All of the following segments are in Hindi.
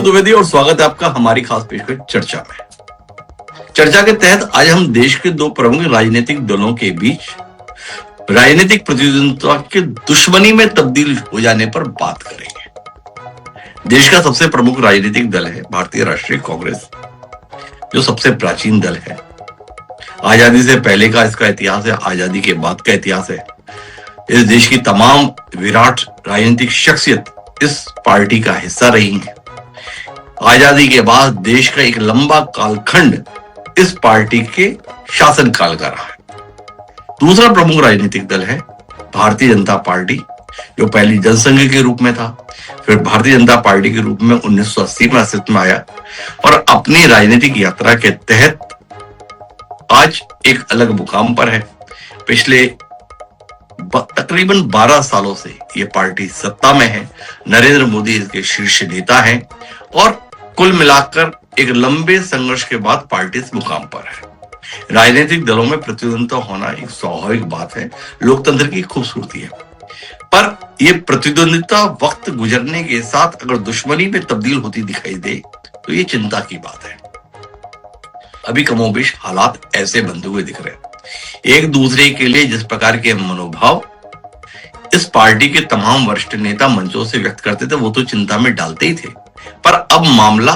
द्विवेदी और स्वागत है आपका हमारी खास पेशकश चर्चा में। चर्चा के तहत आज हम देश के दो प्रमुख राजनीतिक दलों के बीच राजनीतिक प्रतिद्वंद्विता के दुश्मनी में तब्दील हो जाने पर बात करेंगे। देश का सबसे प्रमुख राजनीतिक दल है भारतीय राष्ट्रीय कांग्रेस, जो सबसे प्राचीन दल है। आजादी से पहले का इसका इतिहास है, आजादी के बाद का इतिहास है। इस देश की तमाम विराट राजनीतिक शख्सियत इस पार्टी का हिस्सा रही है। आजादी के बाद देश का एक लंबा कालखंड इस पार्टी के शासनकाल का रहा है। दूसरा प्रमुख राजनीतिक दल है भारतीय जनता पार्टी, जो पहली जनसंघ के रूप में था, फिर भारतीय जनता पार्टी के रूप में 1980 में अस्तित्व में आया और अपनी राजनीतिक यात्रा के तहत आज एक अलग मुकाम पर है। पिछले तकरीबन 12 सालों से ये पार्टी सत्ता में है। नरेंद्र मोदी इसके शीर्ष नेता हैं और कुल मिलाकर एक लंबे संघर्ष के बाद पार्टी इस मुकाम पर है। राजनीतिक दलों में प्रतिद्वंद्विता होना एक स्वाभाविक बात है, लोकतंत्र की खूबसूरती है। पर यह प्रतिद्वंद्विता वक्त गुजरने के साथ अगर दुश्मनी में तब्दील होती दिखाई दे तो ये चिंता की बात है। अभी कमोबेश हालात ऐसे बनते हुए दिख रहे हैं। एक दूसरे के लिए जिस प्रकार के मनोभाव इस पार्टी के तमाम वरिष्ठ नेता मंचों से व्यक्त करते थे, वो तो चिंता में डालते ही थे। पर अब मामला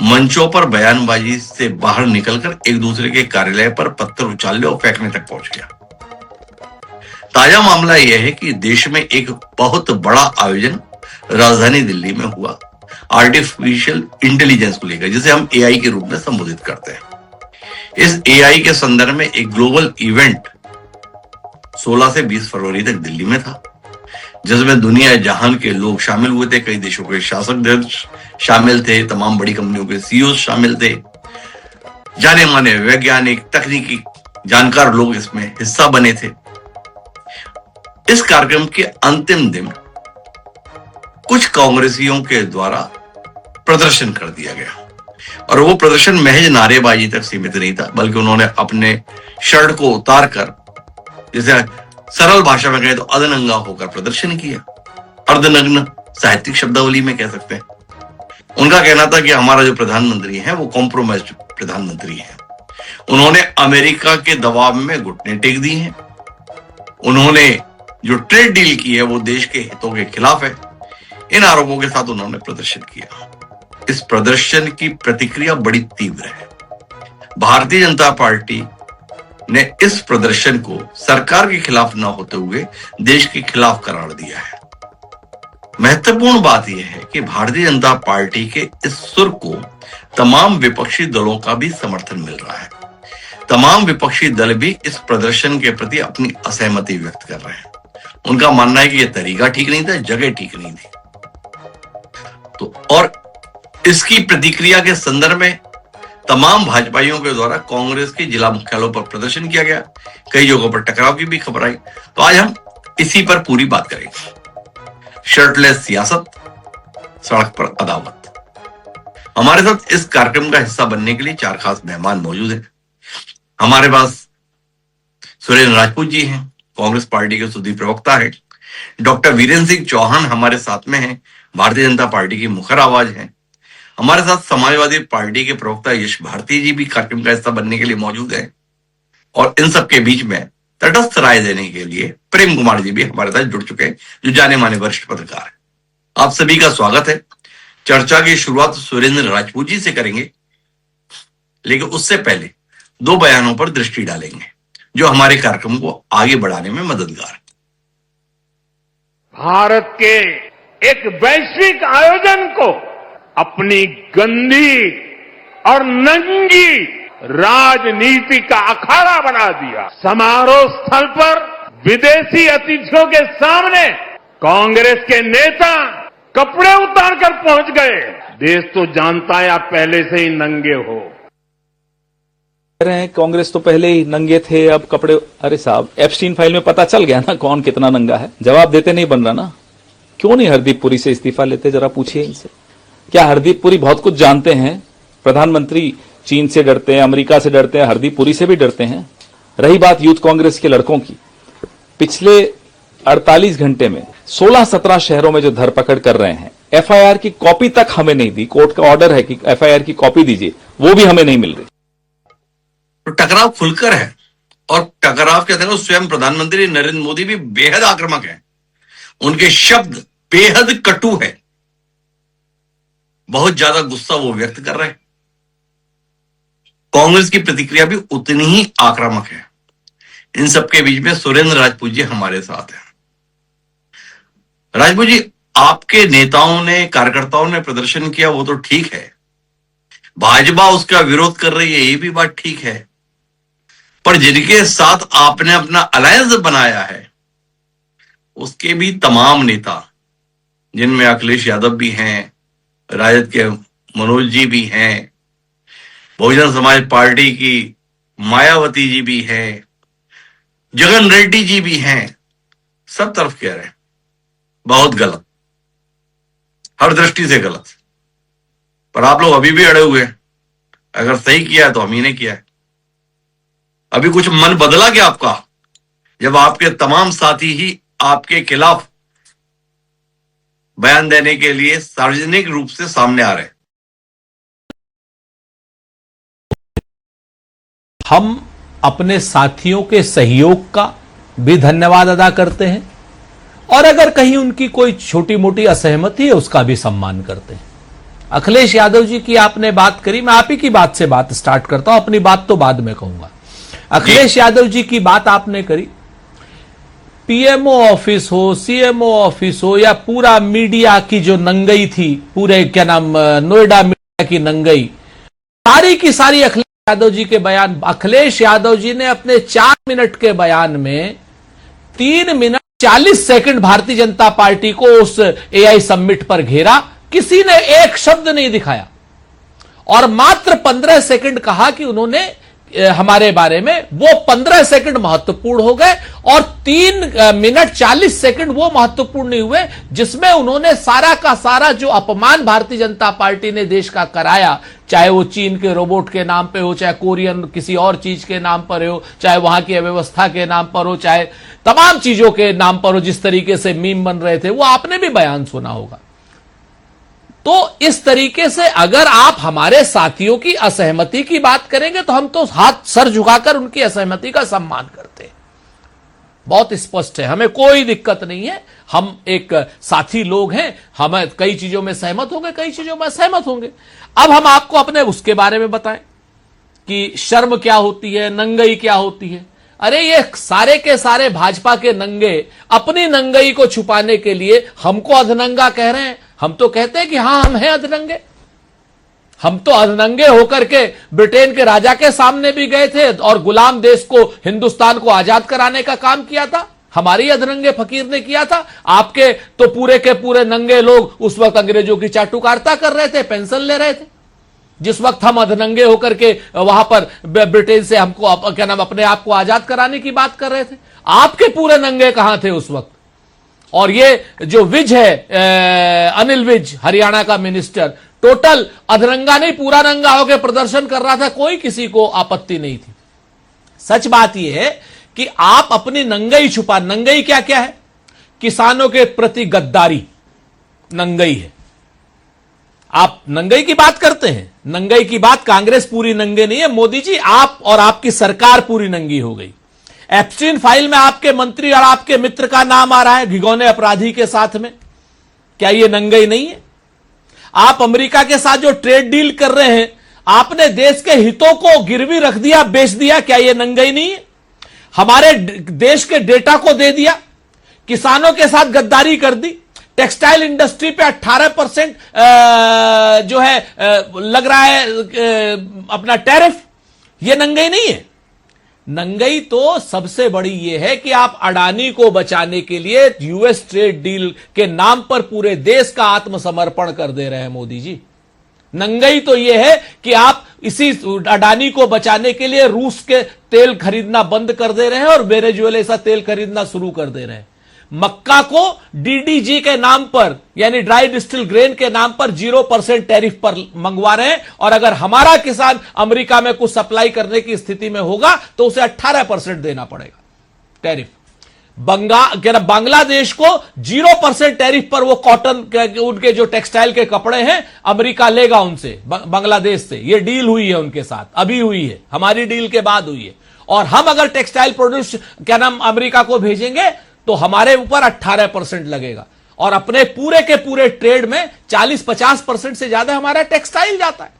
मंचों पर बयानबाजी से बाहर निकलकर एक दूसरे के कार्यालय पर पत्थर उछालने और फेंकने तक पहुंच गया। ताजा मामला यह है कि देश में एक बहुत बड़ा आयोजन राजधानी दिल्ली में हुआ आर्टिफिशियल इंटेलिजेंस को लेकर, जिसे हम एआई के रूप में संबोधित करते हैं। इस एआई के संदर्भ में एक ग्लोबल इवेंट 16 से 20 फरवरी तक दिल्ली में था, जिसमें दुनिया जहान के लोग शामिल हुए थे। कई देशों के शासक अध्यक्ष शामिल थे, तमाम बड़ी कंपनियों के सीईओ शामिल थे, जाने माने वैज्ञानिक तकनीकी जानकार लोग इसमें हिस्सा बने थे। इस कार्यक्रम के अंतिम दिन कुछ कांग्रेसियों के द्वारा प्रदर्शन कर दिया गया और वो प्रदर्शन महज नारेबाजी तक सीमित नहीं था, बल्कि उन्होंने अपने शर्ट को उतार कर, जैसे सरल भाषा में कहे तो अधनंगा होकर प्रदर्शन किया। अर्धनग्न साहित्यिक शब्दावली में कह सकते हैं। उनका कहना था कि हमारा जो प्रधानमंत्री है वो कॉम्प्रोमाइज्ड प्रधानमंत्री है। उन्होंने अमेरिका के दबाव में घुटने टेक दिए हैं। उन्होंने जो ट्रेड डील की है वो देश के हितों के खिलाफ है। इन आरोपों के साथ उन्होंने प्रदर्शन किया। इस प्रदर्शन की प्रतिक्रिया बड़ी तीव्र है। भारतीय जनता पार्टी ने इस प्रदर्शन को सरकार के खिलाफ न होते हुए देश के खिलाफ करार दिया है। महत्वपूर्ण बात यह है कि भारतीय जनता पार्टी के इस सुर को तमाम विपक्षी दलों का भी समर्थन मिल रहा है। तमाम विपक्षी दल भी इस प्रदर्शन के प्रति अपनी असहमति व्यक्त कर रहे हैं। उनका मानना है कि यह तरीका ठीक नहीं था, जगह ठीक नहीं थी। तो और इसकी प्रतिक्रिया के संदर्भ में तमाम भाजपाइयों के द्वारा कांग्रेस के जिला मुख्यालयों पर प्रदर्शन किया गया। कई जगहों पर टकराव की भी खबर आई। तो आज हम इसी पर पूरी बात करेंगे। शर्टलेस सियासत, सड़क पर अदावत। हमारे साथ इस कार्यक्रम का हिस्सा बनने के लिए 4 खास मेहमान मौजूद हैं। हमारे पास सुरेंद्र राजपूत जी हैं, कांग्रेस पार्टी के सूदी प्रवक्ता है। डॉक्टर वीरेंद्र सिंह चौहान हमारे साथ में हैं, भारतीय जनता पार्टी की मुखर आवाज है। हमारे साथ समाजवादी पार्टी के प्रवक्ता यश भारती जी भी कार्यक्रम का हिस्सा बनने के लिए मौजूद हैं। और इन सब के बीच में तटस्थ राय देने के लिए प्रेम कुमार जी भी हमारे साथ जुड़ चुके हैं, जो जाने माने वरिष्ठ पत्रकार हैं। आप सभी का स्वागत है। चर्चा की शुरुआत सुरेंद्र राजपूत जी से करेंगे, लेकिन उससे पहले 2 बयानों पर दृष्टि डालेंगे जो हमारे कार्यक्रम को आगे बढ़ाने में मददगार है। भारत के एक वैश्विक आयोजन को अपनी गंदी और नंगी राजनीति का अखाड़ा बना दिया। समारोह स्थल पर विदेशी अतिथियों के सामने कांग्रेस के नेता कपड़े उतारकर पहुंच गए। देश तो जानता है आप पहले से ही नंगे हो। कह रहे हैं कांग्रेस तो पहले ही नंगे थे, अब कपड़े। अरे साहब, एप्स्टीन फाइल में पता चल गया ना कौन कितना नंगा है। जवाब देते नहीं बन रहा ना। क्यों नहीं हरदीप पुरी से इस्तीफा लेते, जरा पूछिए इनसे। क्या हरदीप पुरी बहुत कुछ जानते हैं? प्रधानमंत्री चीन से डरते हैं, अमेरिका से डरते हैं, हरदीप पुरी से भी डरते हैं। रही बात यूथ कांग्रेस के लड़कों की, पिछले 48 घंटे में 16-17 शहरों में जो धरपकड़ कर रहे हैं, एफआईआर की कॉपी तक हमें नहीं दी। कोर्ट का ऑर्डर है कि एफआईआर की कॉपी दीजिए, वो भी हमें नहीं मिल रही। तो टकराव खुलकर है, और टकराव के अंदर स्वयं प्रधानमंत्री नरेंद्र मोदी भी बेहद आक्रामक हैं। उनके शब्द बेहद कटु है, बहुत ज्यादा गुस्सा वो व्यक्त कर रहे हैं। कांग्रेस की प्रतिक्रिया भी उतनी ही आक्रामक है। इन सबके बीच में सुरेंद्र राजपूत जी हमारे साथ हैं। राजपूत जी, आपके नेताओं ने, कार्यकर्ताओं ने प्रदर्शन किया, वो तो ठीक है, भाजपा उसका विरोध कर रही है, ये भी बात ठीक है, पर जिनके साथ आपने अपना अलायंस बनाया है उसके भी तमाम नेता, जिनमें अखिलेश यादव भी हैं, राजद के मनोज जी भी हैं, बहुजन समाज पार्टी की मायावती जी भी हैं, जगन रेड्डी जी भी हैं, सब तरफ कह रहे हैं बहुत गलत, हर दृष्टि से गलत। पर आप लोग अभी भी अड़े हुए हैं, अगर सही किया है तो हम ही ने किया है। अभी कुछ मन बदला क्या आपका, जब आपके तमाम साथी ही आपके खिलाफ बयान देने के लिए सार्वजनिक रूप से सामने आ रहे हैं? हम अपने साथियों के सहयोग का भी धन्यवाद अदा करते हैं, और अगर कहीं उनकी कोई छोटी मोटी असहमति है उसका भी सम्मान करते हैं। अखिलेश यादव जी की आपने बात करी, मैं आप ही की बात से बात स्टार्ट करता हूं, अपनी बात तो बाद में कहूंगा। अखिलेश यादव जी की बात आपने करी, पीएमओ ऑफिस हो, सीएमओ ऑफिस हो, या पूरा मीडिया की जो नंगई थी, पूरे क्या नाम नोएडा मीडिया की नंगई, सारी की सारी अखिलेश यादव जी के बयान। अखिलेश यादव जी ने अपने 4 मिनट के बयान में 3 minute 40 second Bharatiya Janata party को उस एआई समिट पर घेरा, किसी ने एक शब्द नहीं दिखाया, और मात्र 15 सेकंड कहा कि उन्होंने हमारे बारे में। वो 15 सेकंड महत्वपूर्ण हो गए, और 3 मिनट 40 सेकंड वो महत्वपूर्ण नहीं हुए जिसमें उन्होंने सारा का सारा जो अपमान भारतीय जनता पार्टी ने देश का कराया, चाहे वो चीन के रोबोट के नाम पे हो, चाहे कोरियन किसी और चीज के नाम पर हो, चाहे वहां की अव्यवस्था के नाम पर हो, चाहे तमाम चीजों के नाम पर हो, जिस तरीके से मीम बन रहे थे, वो आपने भी बयान सुना होगा। तो इस तरीके से अगर आप हमारे साथियों की असहमति की बात करेंगे तो हम तो हाथ सर झुकाकर उनकी असहमति का सम्मान करते हैं, बहुत स्पष्ट है, हमें कोई दिक्कत नहीं है। हम एक साथी लोग हैं, हम कई चीजों में सहमत होंगे, कई चीजों में असहमत होंगे। अब हम आपको अपने उसके बारे में बताएं कि शर्म क्या होती है, नंगई क्या होती है। अरे ये सारे के सारे भाजपा के नंगे अपनी नंगई को छुपाने के लिए हमको अधनंगा कह रहे हैं। हम तो कहते हैं कि हां, हम हैं अधनंगे। हम तो अधनंगे होकर के ब्रिटेन के राजा के सामने भी गए थे और गुलाम देश को, हिंदुस्तान को आजाद कराने का काम किया था, हमारी अधनंगे फकीर ने किया था। आपके तो पूरे के पूरे नंगे लोग उस वक्त अंग्रेजों की चाटुकारिता कर रहे थे, पेंशन ले रहे थे, जिस वक्त हम अधनंगे होकर के वहां पर ब्रिटेन से हमको क्या नाम अपने आप को आजाद कराने की बात कर रहे थे। आपके पूरे नंगे कहां थे उस वक्त। और ये जो विज है, अनिल विज, हरियाणा का मिनिस्टर, टोटल अधरंगा नहीं, पूरा नंगा होकर प्रदर्शन कर रहा था, कोई किसी को आपत्ति नहीं थी। सच बात यह है कि आप अपनी नंगई छुपा, नंगई क्या क्या है, किसानों के प्रति गद्दारी नंगई है। आप नंगई की बात करते हैं, नंगई की बात, कांग्रेस पूरी नंगे नहीं है, मोदी जी आप और आपकी सरकार पूरी नंगी हो गई। एप्स्टीन फाइल में आपके मंत्री और आपके मित्र का नाम आ रहा है घिनौने अपराधी के साथ में, क्या यह नंगई नहीं है? आप अमेरिका के साथ जो ट्रेड डील कर रहे हैं, आपने देश के हितों को गिरवी रख दिया, बेच दिया, क्या यह नंगई नहीं है? हमारे देश के डेटा को दे दिया, किसानों के साथ गद्दारी कर दी, टेक्सटाइल इंडस्ट्री पे 18% जो है लग रहा है अपना टैरिफ, यह नंगई नहीं है? नंगई तो सबसे बड़ी यह है कि आप अडानी को बचाने के लिए यूएस ट्रेड डील के नाम पर पूरे देश का आत्मसमर्पण कर दे रहे हैं मोदी जी। नंगई तो यह है कि आप इसी अडानी को बचाने के लिए रूस के तेल खरीदना बंद कर दे रहे हैं और वेनेजुएला तेल खरीदना शुरू कर दे रहे हैं। मक्का को डीडीजी के नाम पर, यानी ड्राई डिस्टिल ग्रेन के नाम पर 0% टैरिफ पर मंगवा रहे हैं, और अगर हमारा किसान अमेरिका में कुछ सप्लाई करने की स्थिति में होगा तो उसे 18% देना पड़ेगा टैरिफ। बांग्लादेश को 0% टैरिफ पर वो कॉटन उनके जो टेक्सटाइल के कपड़े हैं अमेरिका लेगा उनसे, बांग्लादेश से। ये डील हुई है उनके साथ, अभी हुई है, हमारी डील के बाद हुई है। और हम अगर टेक्सटाइल प्रोड्यूस अमेरिका को भेजेंगे तो हमारे ऊपर 18% लगेगा। और अपने पूरे के पूरे ट्रेड में 40-50% से ज्यादा हमारा टेक्सटाइल जाता है।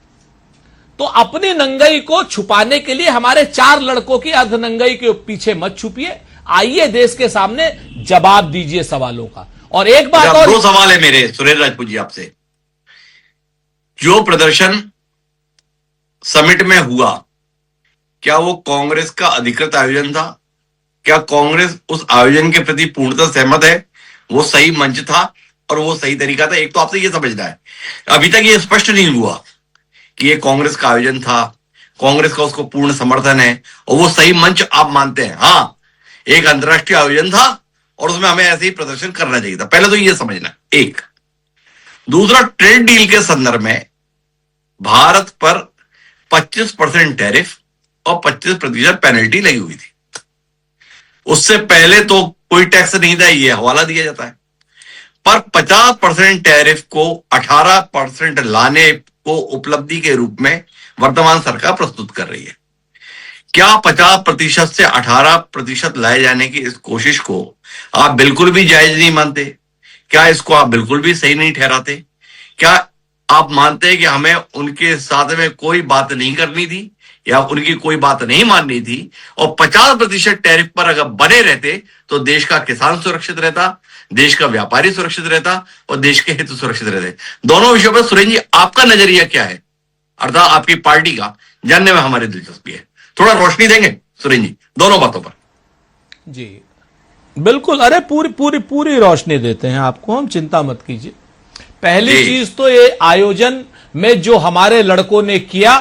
तो अपनी नंगाई को छुपाने के लिए हमारे 4 लड़कों की अर्धनंगाई के पीछे मत छुपिए, आइए देश के सामने जवाब दीजिए सवालों का। और एक बात और, 2 सवाल है मेरे सुरेश राजपूत जी आपसे। जो प्रदर्शन समिट में हुआ, क्या वो कांग्रेस का अधिकृत आयोजन था? क्या कांग्रेस उस आयोजन के प्रति पूर्णतः सहमत है? वो सही मंच था और वो सही तरीका था? एक तो आपसे ये समझना है, अभी तक ये स्पष्ट नहीं हुआ कि ये कांग्रेस का आयोजन था, कांग्रेस का उसको पूर्ण समर्थन है और वो सही मंच आप मानते हैं। हाँ, एक अंतर्राष्ट्रीय आयोजन था और उसमें हमें ऐसे ही प्रदर्शन करना चाहिए था, पहले तो ये समझना। एक दूसरा, ट्रेड डील के संदर्भ में भारत पर 25% टैरिफ और 25% पेनल्टी लगी हुई थी। उससे पहले तो कोई टैक्स नहीं था, ये हवाला दिया जाता है। पर 50% टैरिफ को 18% लाने को उपलब्धि के रूप में वर्तमान सरकार प्रस्तुत कर रही है। क्या 50% से 18% लाए जाने की इस कोशिश को आप बिल्कुल भी जायज नहीं मानते? क्या इसको आप बिल्कुल भी सही नहीं ठहराते? क्या आप मानते हैं कि हमें उनके साथ में कोई बात नहीं करनी थी या उनकी कोई बात नहीं माननी थी, और 50% टैरिफ पर अगर बने रहते तो देश का किसान सुरक्षित रहता, देश का व्यापारी सुरक्षित रहता और देश के हित सुरक्षित रहते? दोनों विषयों पर सुरेंद्र जी आपका नजरिया क्या है, अर्थात आपकी पार्टी का, जानने में हमारी दिलचस्पी है। थोड़ा रोशनी देंगे सुरेंद्र जी दोनों बातों पर? जी बिल्कुल, अरे पूरी रोशनी देते हैं आपको, हम चिंता मत कीजिए। पहली चीज तो ये आयोजन में जो हमारे लड़कों ने किया,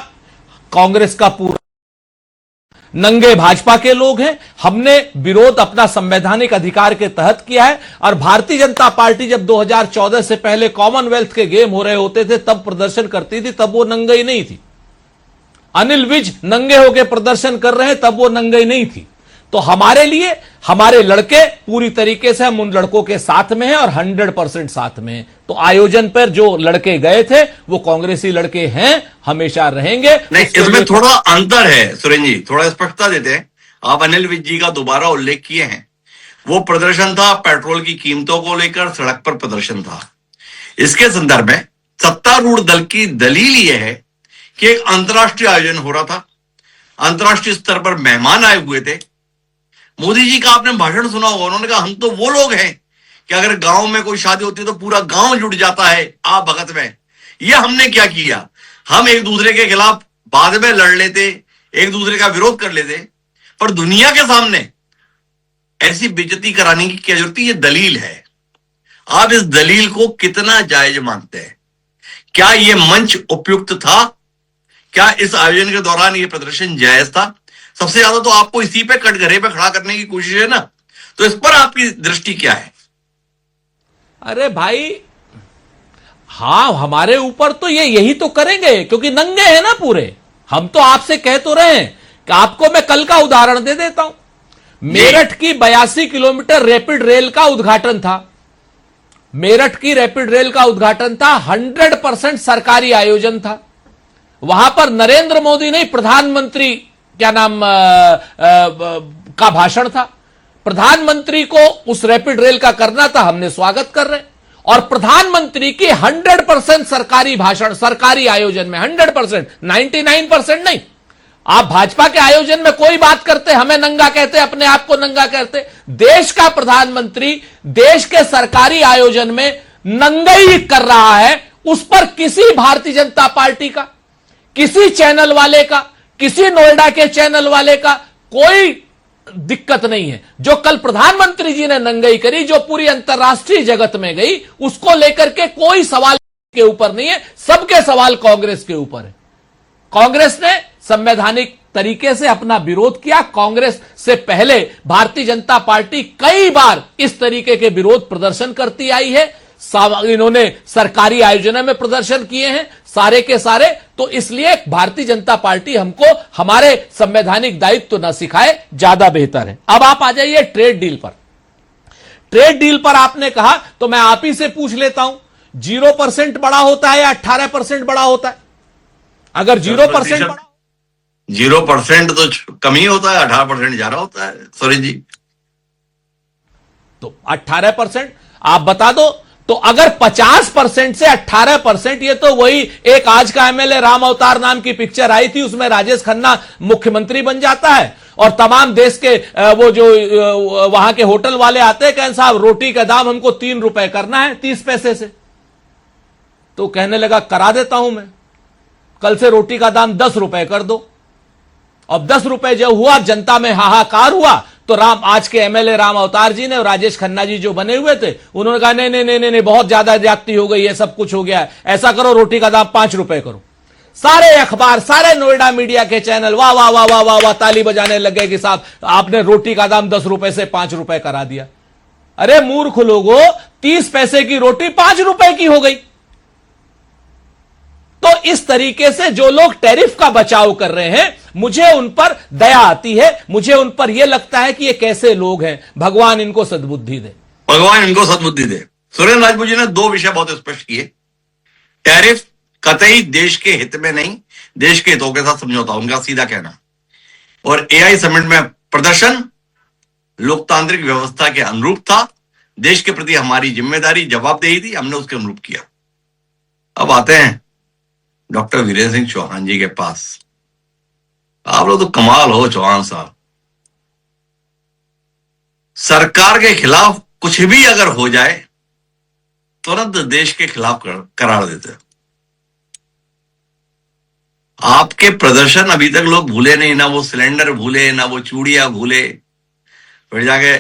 कांग्रेस का पूरा नंगे भाजपा के लोग हैं, हमने विरोध अपना संवैधानिक अधिकार के तहत किया है। और भारतीय जनता पार्टी जब 2014 से पहले कॉमनवेल्थ के गेम हो रहे होते थे तब प्रदर्शन करती थी, तब वो नंगई नहीं थी। अनिल विज नंगे होकर प्रदर्शन कर रहे हैं, तब वो नंगई नहीं थी। तो हमारे लिए हमारे लड़के पूरी तरीके से, हम उन लड़कों के साथ में हैं और 100% साथ में हैं। तो आयोजन पर जो लड़के गए थे वो कांग्रेसी लड़के हैं, हमेशा रहेंगे। नहीं, इसमें थोड़ा अंतर है सुरेंद्र जी, थोड़ा स्पष्टता देते हैं। आप अनिल विज जी का दोबारा उल्लेख किए हैं, वो प्रदर्शन था पेट्रोल की कीमतों को लेकर, सड़क पर प्रदर्शन था। इसके संदर्भ में सत्तारूढ़ दल की दलील यह है कि एक अंतर्राष्ट्रीय आयोजन हो रहा था, अंतर्राष्ट्रीय स्तर पर मेहमान आए हुए थे। मोदी जी का आपने भाषण सुना होगा, उन्होंने कहा हम तो वो लोग हैं कि अगर गांव में कोई शादी होती है तो पूरा गांव जुट जाता है आप भगत में। ये हमने क्या किया, हम एक दूसरे के खिलाफ बाद में लड़ लेते, एक दूसरे का विरोध कर लेते, पर दुनिया के सामने ऐसी बेइज्जती कराने की क्या जरूरत है? ये दलील है। आप इस दलील को कितना जायज मानते हैं? क्या ये मंच उपयुक्त था? क्या इस आयोजन के दौरान ये प्रदर्शन जायज था? सबसे ज्यादा तो आपको इसी पे कटघरे पे खड़ा करने की कोशिश है ना, तो इस पर आपकी दृष्टि क्या है? अरे भाई, हां, हमारे ऊपर तो ये यही तो करेंगे क्योंकि नंगे हैं ना पूरे। हम तो आपसे कह तो रहे हैं कि आपको मैं कल का उदाहरण दे देता हूं। मेरठ की 82 किलोमीटर रैपिड रेल का उद्घाटन था। मेरठ की रैपिड रेल का उद्घाटन था, 100% सरकारी आयोजन था। वहां पर नरेंद्र मोदी नहीं, प्रधानमंत्री का भाषण था। प्रधानमंत्री को उस रैपिड रेल का करना था, हमने स्वागत कर रहे। और प्रधानमंत्री की 100% सरकारी भाषण, सरकारी आयोजन में 100%, 99% नहीं। आप भाजपा के आयोजन में कोई बात करते, हमें नंगा कहते, अपने आप को नंगा कहते। देश का प्रधानमंत्री देश के सरकारी आयोजन में नंगाई कर रहा है, उस पर किसी भारतीय जनता पार्टी का, किसी चैनल वाले का, किसी नोएडा के चैनल वाले का कोई दिक्कत नहीं है। जो कल प्रधानमंत्री जी ने नंगाई करी, जो पूरी अंतर्राष्ट्रीय जगत में गई, उसको लेकर के कोई सवाल के ऊपर नहीं है। सबके सवाल कांग्रेस के ऊपर है। कांग्रेस ने संवैधानिक तरीके से अपना विरोध किया। कांग्रेस से पहले भारतीय जनता पार्टी कई बार इस तरीके के विरोध प्रदर्शन करती आई है। इन्होंने सरकारी आयोजनों में प्रदर्शन किए हैं सारे के सारे। तो इसलिए भारतीय जनता पार्टी हमको हमारे संवैधानिक दायित्व न सिखाए, ज्यादा बेहतर है। अब आप आ जाइए ट्रेड डील पर। ट्रेड डील पर आपने कहा तो मैं आप ही से पूछ लेता हूं, 0% बड़ा होता है या 18% बड़ा होता है? अगर 0% बड़ा, 0% तो कम ही होता है, 18% ज्यादा होता है सुरेश जी। तो 18% आप बता दो। तो अगर 50% से 18%, ये तो वही एक आज का एमएलए राम अवतार नाम की पिक्चर आई थी, उसमें राजेश खन्ना मुख्यमंत्री बन जाता है और तमाम देश के वो जो वहां के होटल वाले आते हैं, कहते साहब रोटी का दाम हमको 3 रुपए करना है 30 पैसे से। तो कहने लगा करा देता हूं मैं, कल से रोटी का दाम 10 रुपए कर दो। अब 10 रुपए जब हुआ, जनता में हाहाकार हुआ, तो आज के एमएलए राम अवतार जी ने और राजेश खन्ना जी जो बने हुए थे, उन्होंने कहा नहीं नहीं नहीं नहीं, बहुत ज्यादा ज्यादती हो गई है, सब कुछ हो गया है, ऐसा करो रोटी का दाम 5 रुपए करो। सारे अखबार, सारे नोएडा मीडिया के चैनल वाह वाह वाह वाह वाह वाह ताली बजाने लगे कि साहब आपने रोटी का दाम 10 रुपए से 5 रुपए करा दिया। अरे मूर्ख लोगों, 30 पैसे की रोटी 5 रुपए की हो गई। तो इस तरीके से जो लोग टैरिफ का बचाव कर रहे हैं, मुझे उन पर दया आती है, मुझे उन पर यह लगता है कि ये कैसे लोग हैं, भगवान इनको सद्बुद्धि दे, भगवान इनको सद्बुद्धि दे। सुरेंद्र राजपूत जी ने 2 विषय बहुत स्पष्ट किए। टैरिफ कतई देश के हित में नहीं, देश के हितों के साथ समझौता, उनका सीधा कहना। और एआई समिट में प्रदर्शन लोकतांत्रिक व्यवस्था के अनुरूप था, देश के प्रति हमारी जिम्मेदारी जवाबदेही थी, हमने उसके अनुरूप किया। अब आते हैं डॉक्टर वीरेंद्र सिंह चौहान जी के पास। आप लोग तो कमाल हो चौहान साहब, सरकार के खिलाफ कुछ भी अगर हो जाए तुरंत देश के खिलाफ करार देते हैं। आपके प्रदर्शन अभी तक लोग भूले नहीं, ना वो सिलेंडर भूले, ना वो चूड़ियां भूले। फिर जाके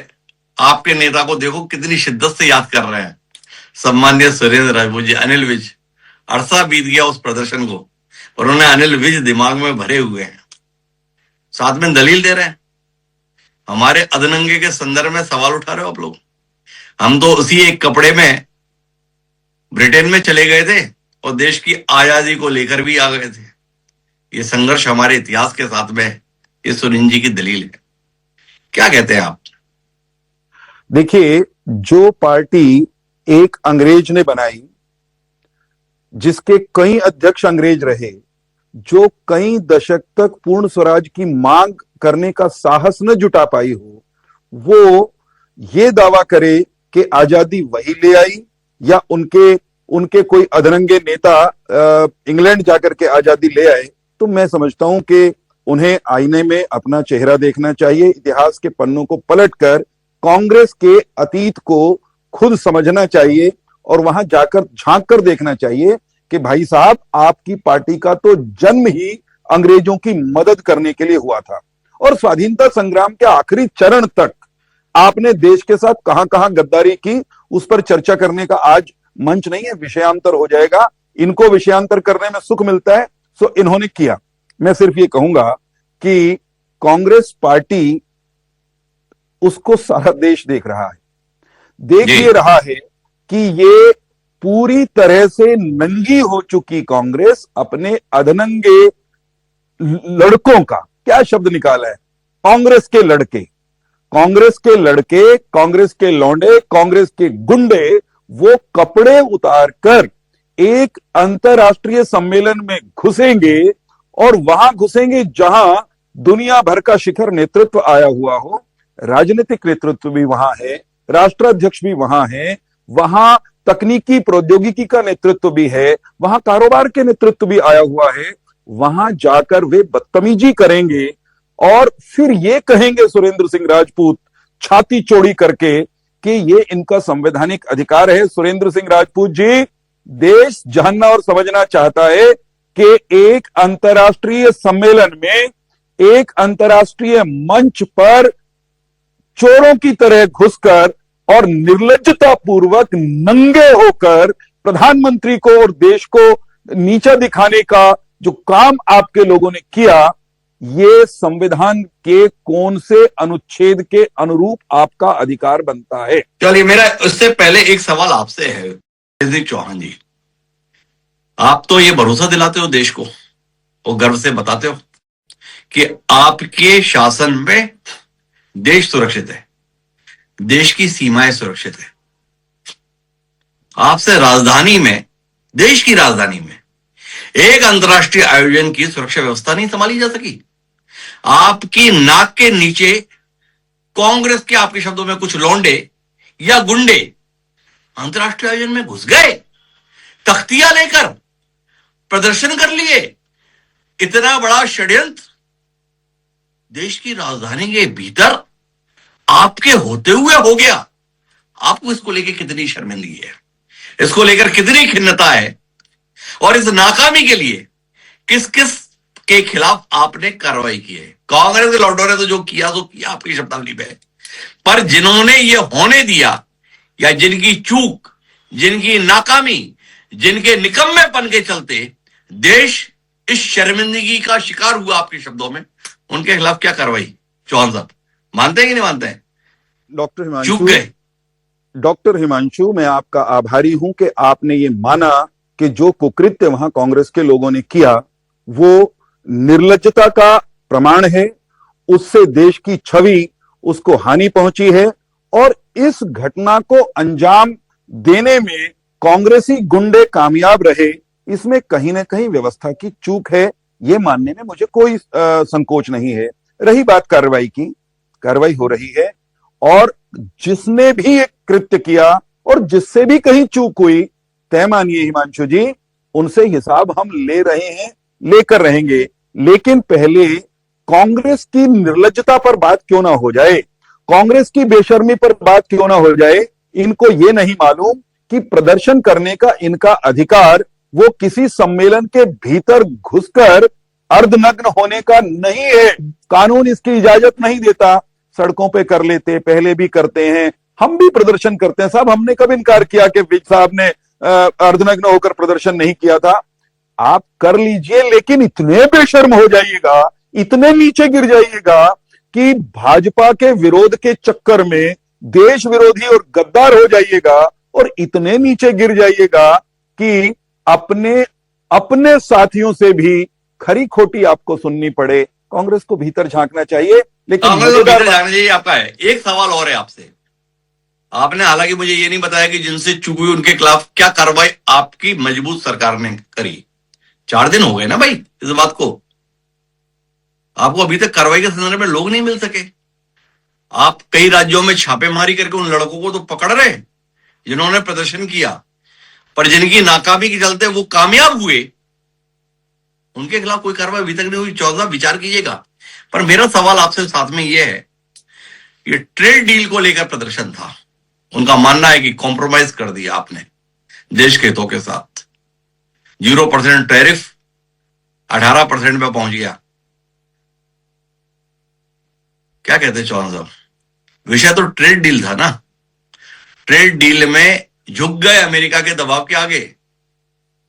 आपके नेता को देखो कितनी शिद्दत से याद कर रहे हैं, सम्माननीय सुरेंद्र राजपूत जी। अनिल विज, अरसा बीत गया उस प्रदर्शन को, और उन्होंने अनिल विज दिमाग में भरे हुए हैं, साथ में दलील दे रहे हैं। हमारे अधनंगे के संदर्भ में सवाल उठा रहे हो आप लोग। हम तो उसी एक कपड़े में ब्रिटेन में चले गए थे और देश की आजादी को लेकर भी आ गए थे। ये संघर्ष हमारे इतिहास के साथ में है, ये सुरेंद्र जी की दलील है। क्या कहते हैं आप? देखिए, जो पार्टी एक अंग्रेज ने बनाई, जिसके कई अध्यक्ष अंग्रेज रहे, जो कई दशक तक पूर्ण स्वराज की मांग करने का साहस न जुटा पाई हो, वो ये दावा करे कि आजादी वही ले आई, या उनके कोई अधरंगे नेता इंग्लैंड जाकर के आजादी ले आए, तो मैं समझता हूं कि उन्हें आईने में अपना चेहरा देखना चाहिए, इतिहास के पन्नों को पलटकर कांग्रेस के अतीत को खुद समझना चाहिए और वहां जाकर झांक कर देखना चाहिए कि भाई साहब, आपकी पार्टी का तो जन्म ही अंग्रेजों की मदद करने के लिए हुआ था, और स्वाधीनता संग्राम के आखिरी चरण तक आपने देश के साथ कहां कहां गद्दारी की, उस पर चर्चा करने का आज मंच नहीं है, विषयांतर हो जाएगा। इनको विषयांतर करने में सुख मिलता है, सो इन्होंने किया। मैं सिर्फ ये कहूंगा कि कांग्रेस पार्टी, उसको सारा देश देख रहा है, देख ये रहा है कि ये पूरी तरह से नंगी हो चुकी कांग्रेस अपने अधनंगे लड़कों का, क्या शब्द निकाला है, कांग्रेस के लड़के, कांग्रेस के लड़के, कांग्रेस के लौंडे, कांग्रेस के गुंडे, वो कपड़े उतार कर एक अंतरराष्ट्रीय सम्मेलन में घुसेंगे, और वहां घुसेंगे जहां दुनिया भर का शिखर नेतृत्व आया हुआ हो, राजनीतिक नेतृत्व भी वहां है, राष्ट्राध्यक्ष भी वहां है, वहां तकनीकी प्रौद्योगिकी का नेतृत्व भी है, वहां कारोबार के नेतृत्व भी आया हुआ है। वहां जाकर वे बदतमीजी करेंगे और फिर ये कहेंगे सुरेंद्र सिंह राजपूत छाती चौड़ी करके कि ये इनका संवैधानिक अधिकार है। सुरेंद्र सिंह राजपूत जी, देश जानना और समझना चाहता है कि एक अंतर्राष्ट्रीय सम्मेलन में, एक अंतर्राष्ट्रीय मंच पर चोरों की तरह घुसकर और निर्लज्जता पूर्वक नंगे होकर प्रधानमंत्री को और देश को नीचा दिखाने का जो काम आपके लोगों ने किया, ये संविधान के कौन से अनुच्छेद के अनुरूप आपका अधिकार बनता है? चलिए, मेरा उससे पहले एक सवाल आपसे है सिंह चौहान जी। आप तो ये भरोसा दिलाते हो देश को और गर्व से बताते हो कि आपके शासन में देश सुरक्षित है, देश की सीमाएं सुरक्षित है। आपसे राजधानी में, देश की राजधानी में एक अंतर्राष्ट्रीय आयोजन की सुरक्षा व्यवस्था नहीं संभाली जा सकी। आपकी नाक के नीचे कांग्रेस के, आपके शब्दों में, कुछ लौंडे या गुंडे अंतर्राष्ट्रीय आयोजन में घुस गए, तख्तियां लेकर प्रदर्शन कर लिए। इतना बड़ा षड्यंत्र देश की राजधानी के भीतर आपके होते हुए हो गया। आपको इसको लेकर कितनी शर्मिंदगी है, इसको लेकर कितनी खिन्नता है, और इस नाकामी के लिए किस किस के खिलाफ आपने कार्रवाई की है। कांग्रेस के लौंडों ने तो जो किया सो किया आपकी शब्दावली में, पर जिन्होंने ये होने दिया, या जिनकी चूक, जिनकी नाकामी, जिनके निकम्मेपन के चलते देश इस शर्मिंदगी का शिकार हुआ आपके शब्दों में, उनके खिलाफ क्या कार्रवाई? चौहान साहब मानते हैं कि नहीं मानते हैं? चूक गए। डॉक्टर हिमांशु, मैं आपका आभारी हूं कि आपने ये माना कि जो कुकृत्य वहां कांग्रेस के लोगों ने किया वो निर्लज्जता का प्रमाण है, उससे देश की छवि, उसको हानि पहुंची है, और इस घटना को अंजाम देने में कांग्रेसी गुंडे कामयाब रहे, इसमें कहीं ना कहीं व्यवस्था की चूक है, ये मानने में मुझे कोई संकोच नहीं है। रही बात कार्रवाई की, कार्रवाई हो रही है, और जिसने भी एक कृत्य किया और जिससे भी कहीं चूक हुई, तय मानिए हिमांशु जी, उनसे हिसाब हम ले रहे हैं, लेकर रहेंगे। लेकिन पहले कांग्रेस की निर्लज्जता पर बात क्यों ना हो जाए, कांग्रेस की बेशर्मी पर बात क्यों ना हो जाए। इनको ये नहीं मालूम कि प्रदर्शन करने का इनका अधिकार वो किसी सम्मेलन के भीतर घुसकर अर्धनग्न होने का नहीं है। कानून इसकी इजाजत नहीं देता। सड़कों पे कर लेते, पहले भी करते हैं, हम भी प्रदर्शन करते हैं साहब। हमने कब इनकार किया कि विज साहब ने अर्धनग्न होकर प्रदर्शन नहीं किया था? आप कर लीजिए, लेकिन इतने बेशर्म हो जाइएगा, इतने नीचे गिर जाइएगा कि भाजपा के विरोध के चक्कर में देश विरोधी और गद्दार हो जाइएगा, और इतने नीचे गिर जाइएगा कि अपने साथियों से भी खरी खोटी आपको सुननी पड़े। कांग्रेस को भीतर झांकना चाहिए, लेकिन कांग्रेस को भीतर झांकना चाहिए आपका है। एक सवाल और है आपसे, आपने हालांकि मुझे ये नहीं बताया कि जिनसे चूक हुई उनके खिलाफ क्या कार्रवाई आपकी मजबूत सरकार ने करी। 4 दिन हो गए ना भाई इस बात को, आपको अभी तक कार्रवाई के संदर्भ में लोग नहीं मिल सके। आप कई राज्यों में छापेमारी करके उन लड़कों को तो पकड़ रहे जिन्होंने प्रदर्शन किया, पर जिनकी नाकामी के चलते वो कामयाब हुए, उनके खिलाफ कोई कार्रवाई अभी तक नहीं हुई। 14 विचार कीजिएगा। पर मेरा सवाल आपसे साथ में यह है, ये ट्रेड डील को लेकर प्रदर्शन था, उनका मानना है कि कॉम्प्रोमाइज कर दिया आपने देश के हितों के साथ। 0% टैरिफ 18% पे पहुंच गया। क्या कहते हैं चौहान साहब? विषय तो ट्रेड डील था ना, ट्रेड डील में झुक गए अमेरिका के दबाव के आगे,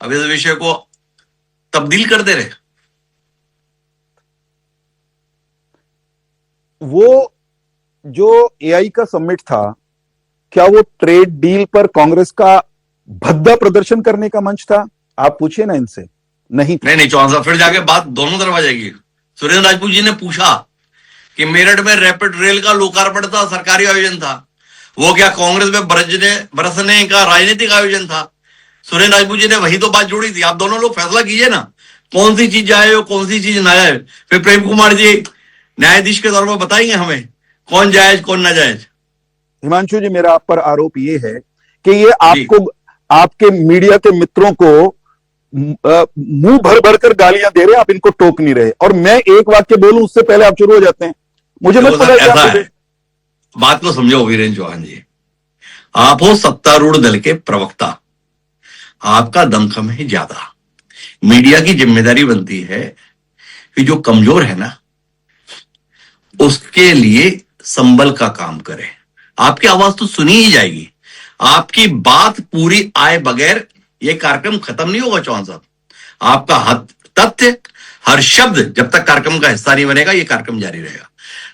अब इस विषय को तब्दील कर दे रहे। वो जो एआई का समिट था, क्या वो ट्रेड डील पर कांग्रेस का भद्दा प्रदर्शन करने का मंच था? आप पूछिए ना इनसे। नहीं चौहान साहब, फिर जाके बात दोनों तरफ आ जाएगी। सुरेंद्र राजपूत जी ने पूछा कि मेरठ में रैपिड रेल का लोकार्पण था, सरकारी आयोजन था, वो क्या कांग्रेस में बरसने का राजनीतिक आयोजन था? सुरेंद्र राजपूत जी ने वही तो बात जोड़ी थी। आप दोनों लोग फैसला कीजिए ना, कौन सी चीज जाए और कौन सी चीज ना जाए। फिर प्रेम कुमार जी न्यायाधीश के तौर पर बताएंगे हमें कौन जायज कौन ना जायज। हिमांशु जी, मेरा आप पर आरोप ये है कि ये आपको, आपके मीडिया के मित्रों को मुंह भर भर कर गालियां दे रहे हैं, आप इनको टोक नहीं रहे, और मैं एक वाक्य बोलूं उससे पहले आप शुरू हो जाते हैं। मुझे मत पता है। बात को समझो वीरेंद्र चौहान जी, आप हो सत्तारूढ़ दल के प्रवक्ता, आपका दमखम है ज्यादा। मीडिया की जिम्मेदारी बनती है कि जो कमजोर है ना उसके लिए संबल का काम करे। आपकी आवाज तो सुनी ही जाएगी, आपकी बात पूरी आए बगैर यह कार्यक्रम खत्म नहीं होगा चौहान साहब। आपका हर तथ्य, हर शब्द जब तक कार्यक्रम का हिस्सा नहीं बनेगा, यह कार्यक्रम जारी रहेगा।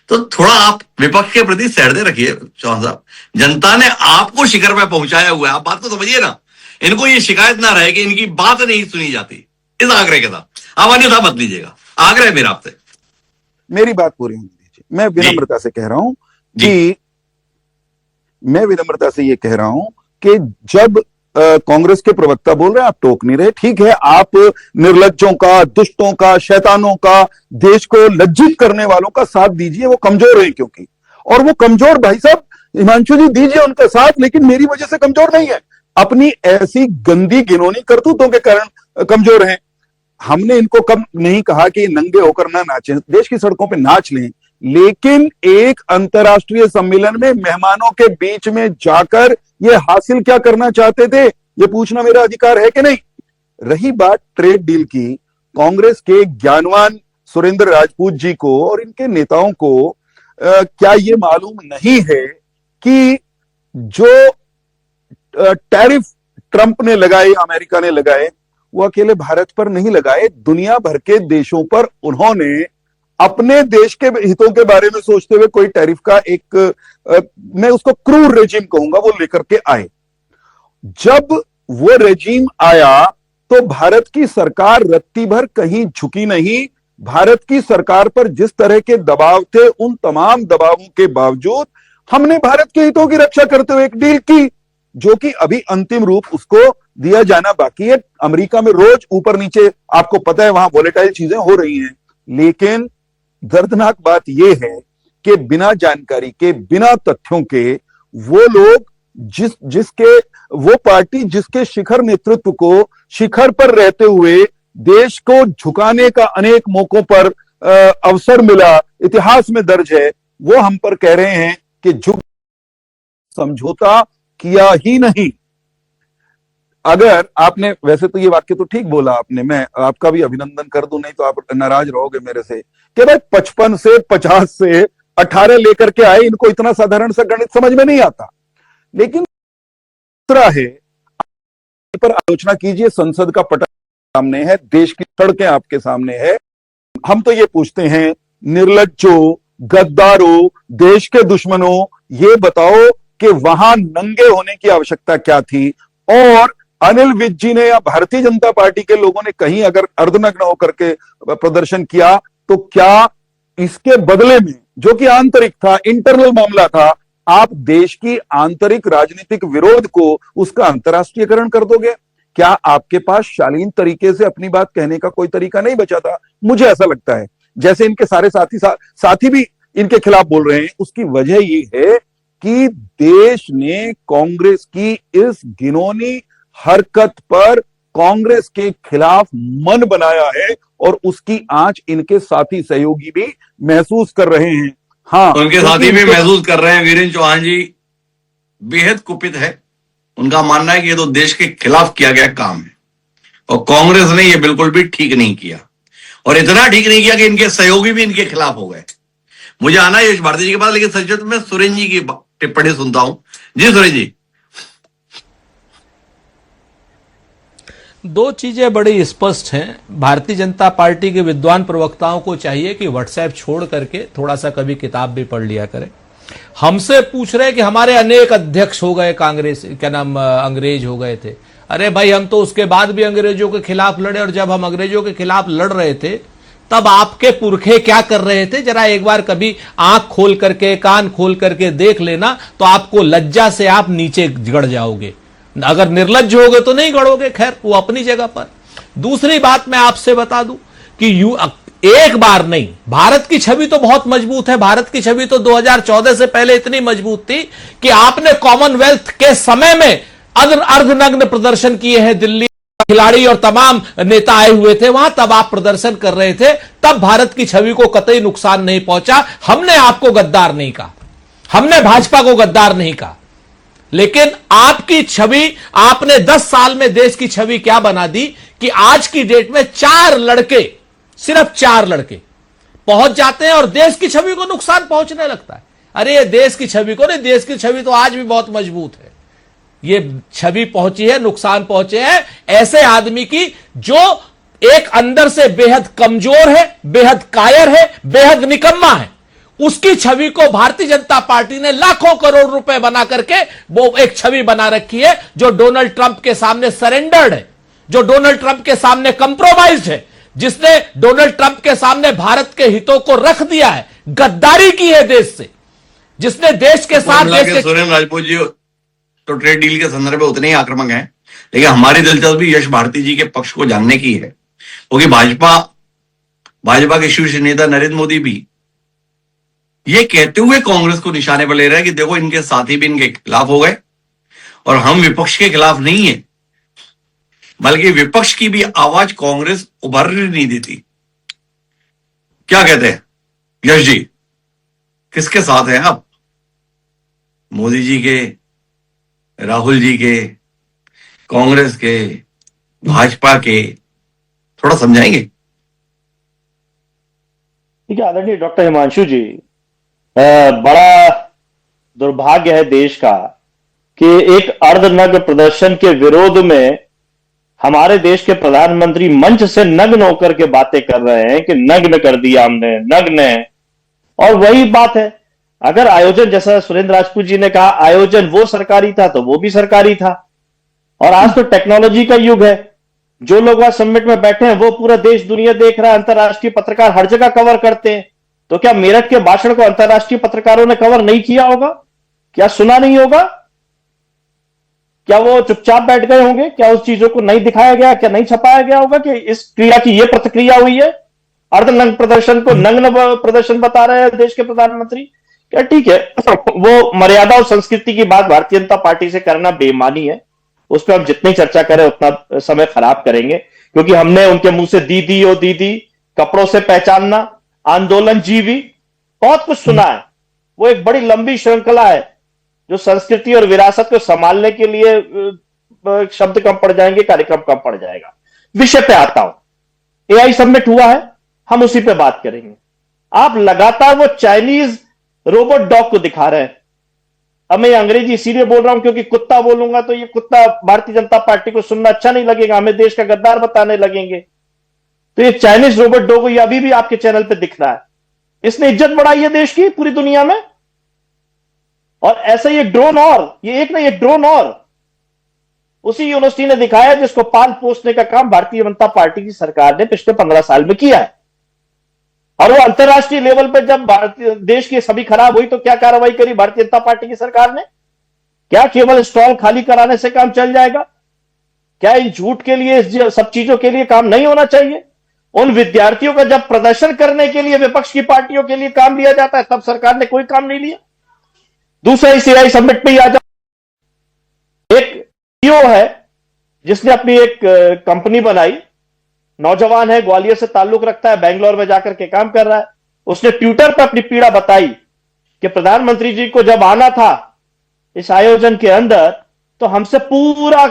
तो थोड़ा आप विपक्ष के प्रति सहृदय रखिए चौहान साहब। जनता ने आपको शिखर में पहुंचाया हुआ है, आप बात को समझिए ना। इनको ये शिकायत ना रहे कि इनकी बात नहीं सुनी जाती, इस आग्रह के साथ आप अन्यथा मत लीजिएगा। आग्रह मेरा आपसे। मेरी बात पूरी होने दीजिए। मैं विनम्रता से कह रहा हूं कि मैं विनम्रता से ये कह रहा हूं कि जब कांग्रेस के प्रवक्ता बोल रहे हैं, आप टोक नहीं रहे, ठीक है, आप निर्लज्जों का, दुष्टों का, शैतानों का, देश को लज्जित करने वालों का साथ दीजिए, वो कमजोर हैं क्योंकि, और वो कमजोर भाई साहब हिमांशु जी दीजिए उनका साथ, लेकिन मेरी वजह से कमजोर नहीं है, अपनी ऐसी गंदी घिनौनी करतूतों के कारण कमजोर हैं। हमने इनको कब नहीं कहा कि नंगे होकर ना नाचें, देश की सड़कों पे नाच लें, लेकिन एक अंतर्राष्ट्रीय सम्मेलन में मेहमानों के बीच में जाकर ये हासिल क्या करना चाहते थे, ये पूछना मेरा अधिकार है कि नहीं। रही बात ट्रेड डील की, कांग्रेस के ज्ञानवान सुरेंद्र राजपूत जी को और इनके नेताओं को क्या ये मालूम नहीं है कि जो टैरिफ ट्रंप ने लगाए, अमेरिका ने लगाए, वो अकेले भारत पर नहीं लगाए, दुनिया भर के देशों पर उन्होंने अपने देश के हितों के बारे में सोचते हुए कोई टैरिफ का एक मैं उसको क्रूर रेजिम कहूंगा, वो लेकर के आए। जब वो रेजिम आया तो भारत की सरकार रत्ती भर कहीं झुकी नहीं। भारत की सरकार पर जिस तरह के दबाव थे, उन तमाम दबावों के बावजूद हमने भारत के हितों की रक्षा करते हुए एक डील की, जो कि अभी अंतिम रूप उसको दिया जाना बाकी है। अमेरिका में रोज ऊपर नीचे, आपको पता है, वहां वोलेटाइल चीजें हो रही हैं, लेकिन दर्दनाक बात यह है कि बिना जानकारी के, बिना तथ्यों के, वो लोग वो पार्टी जिसके शिखर नेतृत्व को शिखर पर रहते हुए देश को झुकाने का अनेक मौकों पर अवसर मिला, इतिहास में दर्ज है, वो हम पर कह रहे हैं कि समझौता किया ही नहीं। अगर आपने, वैसे तो ये वाक्य तो ठीक बोला आपने, मैं आपका भी अभिनंदन कर दूं, नहीं तो आप नाराज रहोगे मेरे से, कि भाई 55 से 50 से 18 लेकर के आए, इनको इतना साधारण सा गणित समझ में नहीं आता। लेकिन दूसरा है, पर आलोचना कीजिए, संसद का पटल सामने है, देश की सड़कें आपके सामने है, हम तो ये पूछते हैं, निर्लज्जों, गद्दारों, देश के दुश्मनों, ये बताओ कि वहां नंगे होने की आवश्यकता क्या थी। और अनिल विज जी ने या भारतीय जनता पार्टी के लोगों ने कहीं अगर अर्धनग्न होकर के प्रदर्शन किया, तो क्या इसके बदले में, जो कि आंतरिक था, इंटरनल मामला था, आप देश की आंतरिक राजनीतिक विरोध को उसका अंतर्राष्ट्रीयकरण कर दोगे? क्या आपके पास शालीन तरीके से अपनी बात कहने का कोई तरीका नहीं बचा था? मुझे ऐसा लगता है, जैसे इनके सारे साथी भी इनके खिलाफ बोल रहे हैं। उसकी वजह ये है कि देश ने कांग्रेस की इस घिनौनी हरकत पर कांग्रेस के खिलाफ मन बनाया है, और उसकी आंच इनके साथी सहयोगी भी महसूस कर रहे हैं। हाँ, उनके साथी भी महसूस कर रहे हैं। वीरेंद्र चौहान जी बेहद कुपित है, उनका मानना है कि ये तो देश के खिलाफ किया गया काम है, और कांग्रेस ने ये बिल्कुल भी ठीक नहीं किया, और इतना ठीक नहीं किया कि इनके सहयोगी भी इनके खिलाफ हो गए। मुझे आना है यश भारती जी के पास, लेकिन सच में सुरेंद्र जी की टिप्पणी सुनता हूं। जी सुरेंद्र जी। दो चीजें बड़ी स्पष्ट हैं। भारतीय जनता पार्टी के विद्वान प्रवक्ताओं को चाहिए कि व्हाट्सएप छोड़ करके थोड़ा सा कभी किताब भी पढ़ लिया करें। हमसे पूछ रहे कि हमारे अनेक अध्यक्ष हो गए, कांग्रेस क्या नाम अंग्रेज हो गए थे। अरे भाई, हम तो उसके बाद भी अंग्रेजों के खिलाफ लड़े, और जब हम अंग्रेजों के खिलाफ लड़ रहे थे तब आपके पुरखे क्या कर रहे थे, जरा एक बार कभी आंख खोल करके, कान खोल करके देख लेना, तो आपको लज्जा से आप नीचे गड़ जाओगे। अगर निर्लज्ज होगे तो नहीं गड़ोगे, खैर वो अपनी जगह पर। दूसरी बात मैं आपसे बता दूं कि एक बार नहीं, भारत की छवि तो बहुत मजबूत है। भारत की छवि तो 2014 से पहले इतनी मजबूत थी कि आपने कॉमनवेल्थ के समय में अर्धनग्न प्रदर्शन किए हैं। दिल्ली खिलाड़ी और तमाम नेता आए हुए थे वहां, तब आप प्रदर्शन कर रहे थे, तब भारत की छवि को कतई नुकसान नहीं पहुंचा। हमने आपको गद्दार नहीं कहा, हमने भाजपा को गद्दार नहीं कहा, लेकिन आपकी छवि, आपने 10 साल में देश की छवि क्या बना दी कि आज की डेट में 4 लड़के, सिर्फ 4 लड़के पहुंच जाते हैं और देश की छवि को नुकसान पहुंचने लगता है। अरे ये देश की छवि को नहीं, देश की छवि तो आज भी बहुत मजबूत है। ये छवि पहुंची है, नुकसान पहुंचे हैं ऐसे आदमी की जो एक अंदर से बेहद कमजोर है, बेहद कायर है, बेहद निकम्मा है। उसकी छवि को भारतीय जनता पार्टी ने लाखों करोड़ रुपए बना करके वो एक छवि बना रखी है जो डोनाल्ड ट्रंप के सामने सरेंडर्ड है, जो डोनाल्ड ट्रंप के सामने कंप्रोमाइज्ड है, जिसने डोनाल्ड ट्रंप के सामने भारत के हितों को रख दिया है, गद्दारी की है देश से। जिसने देश के साथ कुल मिला के सुरेंद्र राजपूत जी तो ट्रेड डील के संदर्भ में उतने ही आक्रामक हैं, लेकिन हमारी दिलचस्पी यश भारती जी के पक्ष को जानने की है, क्योंकि भाजपा के शीर्ष नेता नरेंद्र मोदी भी ये कहते हुए कांग्रेस को निशाने पर ले रहे हैं कि देखो इनके साथी भी इनके खिलाफ हो गए और हम विपक्ष के खिलाफ नहीं है, बल्कि विपक्ष की भी आवाज कांग्रेस उभर नहीं देती। क्या कहते हैं यश जी, किसके साथ हैं आप? मोदी जी के, राहुल जी के, कांग्रेस के, भाजपा के? थोड़ा समझाएंगे। ठीक है आदरणीय डॉक्टर हिमांशु जी, बड़ा दुर्भाग्य है देश का कि एक अर्धनग्न प्रदर्शन के विरोध में हमारे देश के प्रधानमंत्री मंच से नग्न होकर के बातें कर रहे हैं कि नग्न कर दिया हमने, नग्न है। और वही बात है, अगर आयोजन, जैसा सुरेंद्र राजपूत जी ने कहा, आयोजन वो सरकारी था तो वो भी सरकारी था। और आज तो टेक्नोलॉजी का युग है, जो लोग वहां समिट में बैठे हैं वो पूरा देश दुनिया देख रहा है, अंतरराष्ट्रीय पत्रकार हर जगह कवर करते हैं। तो क्या मेरठ के भाषण को अंतरराष्ट्रीय पत्रकारों ने कवर नहीं किया होगा? क्या सुना नहीं होगा? क्या वो चुपचाप बैठ गए होंगे? क्या उस चीजों को नहीं दिखाया गया, क्या नहीं छपाया गया होगा कि इस क्रिया की ये प्रतिक्रिया हुई है? अर्धनग्न प्रदर्शन को नग्न प्रदर्शन बता रहे हैं देश के प्रधानमंत्री। क्या ठीक है, वो मर्यादा और संस्कृति की बात भारतीय जनता पार्टी से करना बेईमानी है, उस पर हम जितनी चर्चा करें उतना समय खराब करेंगे, क्योंकि हमने उनके मुंह से दीदी ओ दीदी, कपड़ों से पहचानना, आंदोलन जीवी, बहुत कुछ सुना है। वो एक बड़ी लंबी श्रृंखला है जो संस्कृति और विरासत को संभालने के लिए शब्द कम पड़ जाएंगे, कार्यक्रम कम पड़ जाएगा। विषय पे आता हूं, एआई समिट हुआ है, हम उसी पे बात करेंगे। आप लगातार वो चाइनीज रोबोट डॉग को दिखा रहे हैं। अब मैं अंग्रेजी इसीलिए बोल रहा हूं क्योंकि कुत्ता बोलूंगा तो ये कुत्ता भारतीय जनता पार्टी को सुनना अच्छा नहीं लगेगा, हमें देश का गद्दार बताने लगेंगे। तो ये चाइनीज रोबोट डॉग ये अभी भी आपके चैनल पे दिख रहा है। इसने इज्जत बढ़ाई है देश की पूरी दुनिया में। और ऐसा ही एक ड्रोन, और ये एक नहीं, एक ड्रोन और उसी यूनिवर्सिटी ने दिखाया जिसको पाल पोसने का काम भारतीय जनता पार्टी की सरकार ने पिछले 15 साल में किया है। और वो अंतरराष्ट्रीय लेवल पे जब भारतीय देश की छवि खराब हुई तो क्या कार्रवाई करी भारतीय जनता पार्टी की सरकार ने? क्या केवल स्टॉल खाली कराने से काम चल जाएगा? क्या इन झूठ के लिए, इस सब चीजों के लिए काम नहीं होना चाहिए? उन विद्यार्थियों का जब प्रदर्शन करने के लिए विपक्ष की पार्टियों के लिए काम लिया जाता है तब सरकार ने कोई काम नहीं लिया। दूसरा इस एआई समिट पे ही आ जाओ। एक सीईओ है जिसने अपनी एक कंपनी बनाई, नौजवान है, ग्वालियर से ताल्लुक रखता है, बेंगलोर में जाकर के काम कर रहा है। उसने ट्विटर पर अपनी पीड़ा बताई कि प्रधानमंत्री जी को जब आना था इस आयोजन के अंदर तो हमसे पूरा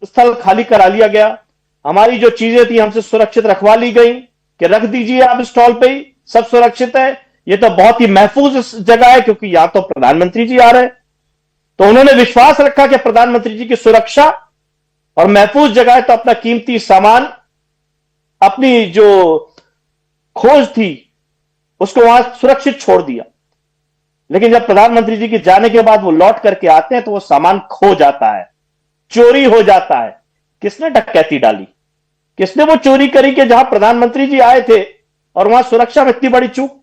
स्थल खाली करा लिया गया, हमारी जो चीजें थी हमसे सुरक्षित रखवा ली गई कि रख दीजिए आप स्टॉल पे ही, सब सुरक्षित है, ये तो बहुत ही महफूज जगह है क्योंकि यहां तो प्रधानमंत्री जी आ रहे हैं। तो उन्होंने विश्वास रखा कि प्रधानमंत्री जी की सुरक्षा और महफूज जगह है तो अपना कीमती सामान, अपनी जो खोज थी उसको वहां सुरक्षित छोड़ दिया। लेकिन जब प्रधानमंत्री जी के जाने के बाद वो लौट करके आते हैं तो वो सामान खो जाता है, चोरी हो जाता है। किसने डकैती डाली? किसने वो चोरी करी कि जहां प्रधानमंत्री जी आए थे और वहां सुरक्षा में इतनी बड़ी चूक?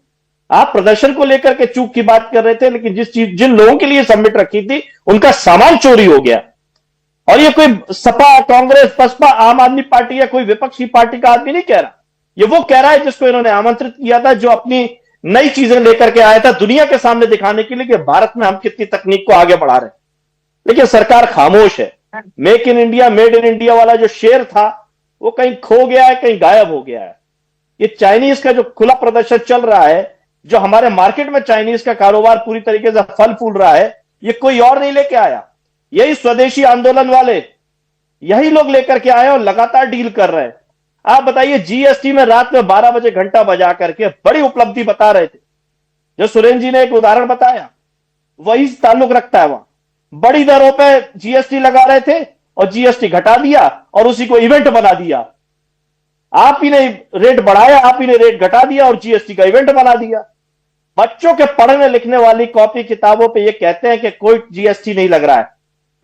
आप प्रदर्शन को लेकर के चूक की बात कर रहे थे, लेकिन जिन लोगों के लिए समिट रखी थी उनका सामान चोरी हो गया। और ये कोई सपा, कांग्रेस, बसपा, आम आदमी पार्टी या कोई विपक्षी पार्टी का आदमी नहीं कह रहा, ये वो कह रहा है जिसको इन्होंने आमंत्रित किया था, जो अपनी नई चीजें लेकर के आया था दुनिया के सामने दिखाने के लिए कि भारत में हम कितनी तकनीक को आगे बढ़ा रहे हैं। लेकिन सरकार खामोश है। Make in India, made in India वाला जो शेर था वो कहीं खो गया है, कहीं गायब हो गया है। ये चाइनीज का जो खुला प्रदर्शन चल रहा है, जो हमारे मार्केट में चाइनीज का कारोबार पूरी तरीके से फल फूल रहा है, ये कोई और नहीं लेके आया, यही स्वदेशी आंदोलन वाले, यही लोग लेकर के आए और लगातार डील कर रहे हैं। आप बताइए, जीएसटी में रात में 12 बजे घंटा बजा करके बड़ी उपलब्धि बता रहे थे, जो सुरेंद्र जी ने एक उदाहरण बताया वही ताल्लुक रखता है। वहां बड़ी दरों पे जीएसटी लगा रहे थे और जीएसटी घटा दिया और उसी को इवेंट बना दिया। आप ही ने रेट बढ़ाया, आप ही ने रेट घटा दिया और जीएसटी का इवेंट बना दिया। बच्चों के पढ़ने लिखने वाली कॉपी किताबों पे ये कहते हैं कि कोई जीएसटी नहीं लग रहा है।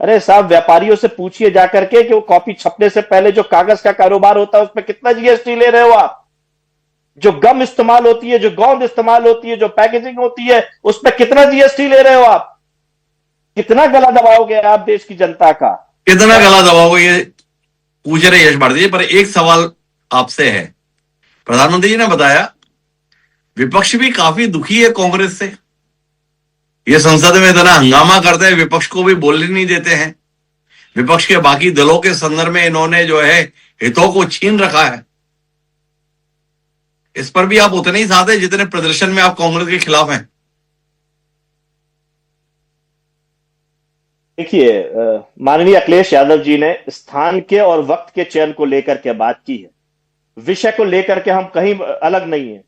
अरे साहब, व्यापारियों से पूछिए जाकर के कि वो कॉपी छपने से पहले जो कागज का कारोबार होता है उस पर कितना जीएसटी ले रहे हो आप? जो गम इस्तेमाल होती है, जो गोंद इस्तेमाल होती है, जो पैकेजिंग होती है, उस पर कितना जीएसटी ले रहे हो आप? कितना गला दबाओगे आप देश की जनता का? कितना गला दबाओगे, ये पूछ रहे यश भारती जी। पर एक सवाल आपसे है, प्रधानमंत्री जी ने बताया विपक्ष भी काफी दुखी है कांग्रेस से, ये संसद में इतना हंगामा करते हैं, विपक्ष को भी बोलने नहीं देते हैं, विपक्ष के बाकी दलों के संदर्भ में इन्होंने जो है हितों को छीन रखा है। इस पर भी आप उतने ही साथ हैं जितने प्रदर्शन में आप कांग्रेस के खिलाफ हैं। देखिए, माननीय अखिलेश यादव जी ने स्थान के और वक्त के चयन को लेकर के बात की है। विषय को लेकर के हम कहीं अलग नहीं है।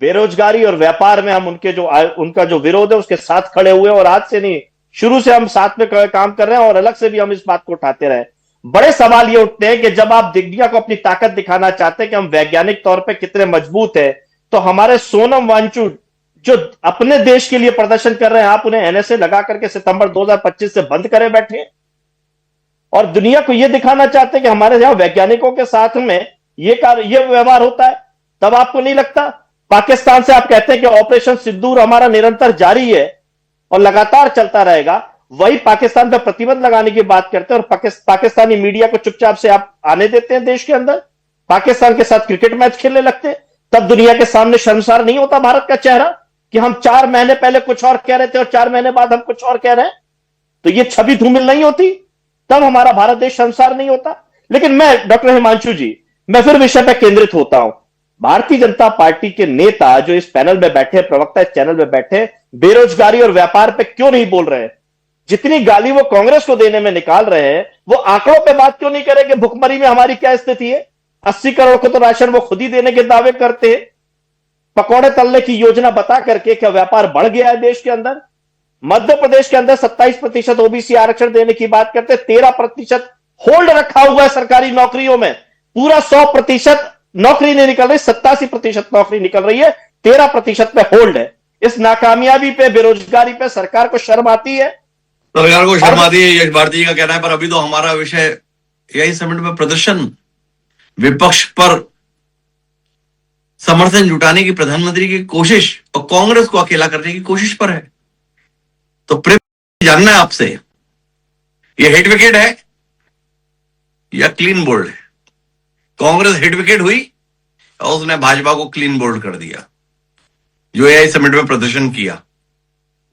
बेरोजगारी और व्यापार में हम उनका जो विरोध है उसके साथ खड़े हुए हैं, और आज से नहीं, शुरू से हम साथ में काम कर रहे हैं, और अलग से भी हम इस बात को उठाते रहे। बड़े सवाल ये उठते हैं कि जब आप दुनिया को अपनी ताकत दिखाना चाहते हैं कि हम वैज्ञानिक तौर पे कितने मजबूत है, तो हमारे सोनम वांगचुक जो अपने देश के लिए प्रदर्शन कर रहे हैं, आप उन्हें एनएसए लगा करके सितंबर 2025 से बंद करे बैठे हैं, और दुनिया को यह दिखाना चाहते हैं कि हमारे यहां वैज्ञानिकों के साथ में ये व्यवहार होता है। तब आपको नहीं लगता? पाकिस्तान से आप कहते हैं कि ऑपरेशन सिंदूर हमारा निरंतर जारी है और लगातार चलता रहेगा, वही पाकिस्तान पर प्रतिबंध लगाने की बात करते हैं, और पाकिस्तानी मीडिया को चुपचाप से आप आने देते हैं देश के अंदर, पाकिस्तान के साथ क्रिकेट मैच खेलने लगते हैं। तब दुनिया के सामने शर्मसार नहीं होता भारत का चेहरा कि हम 4 महीने पहले कुछ और कह रहे थे और 4 महीने बाद हम कुछ और कह रहे हैं? तो ये छवि धूमिल नहीं होती? तब हमारा भारत देश शर्मसार नहीं होता? लेकिन मैं, डॉक्टर हिमांशु जी, मैं फिर विषय पर केंद्रित होता हूं। भारतीय जनता पार्टी के नेता जो इस पैनल में बैठे, प्रवक्ता इस चैनल में बैठे, बेरोजगारी और व्यापार पे क्यों नहीं बोल रहे हैं? जितनी गाली वो कांग्रेस को देने में निकाल रहे हैं, वो आंकड़ों पे बात क्यों नहीं करे कि भुखमरी में हमारी क्या स्थिति है? 80 करोड़ को तो राशन वो खुद ही देने के दावे करते हैं। पकौड़े तलने की योजना बता करके क्या व्यापार बढ़ गया है देश के अंदर? मध्य प्रदेश के अंदर 27% ओबीसी आरक्षण देने की बात करते, 13% होल्ड रखा हुआ है सरकारी नौकरियों में। पूरा 100% नौकरी नहीं निकल रही, 87% नौकरी निकल रही है, 13% पे होल्ड है। इस नाकामयाबी पे, बेरोजगारी पे सरकार को शर्म आती है? सरकार को शर्म आती है, यश भारती जी का कहना है। पर अभी तो हमारा विषय यही समिट में प्रदर्शन, विपक्ष पर समर्थन जुटाने की प्रधानमंत्री की कोशिश और कांग्रेस को अकेला करने की कोशिश पर है। तो प्रेम जानना है आपसे, ये हिट विकेट है या क्लीन बोल्ड है? कांग्रेस हिट विकेट हुई और उसने भाजपा को क्लीन बोल्ड कर दिया, जो एआई समिट में प्रदर्शन किया।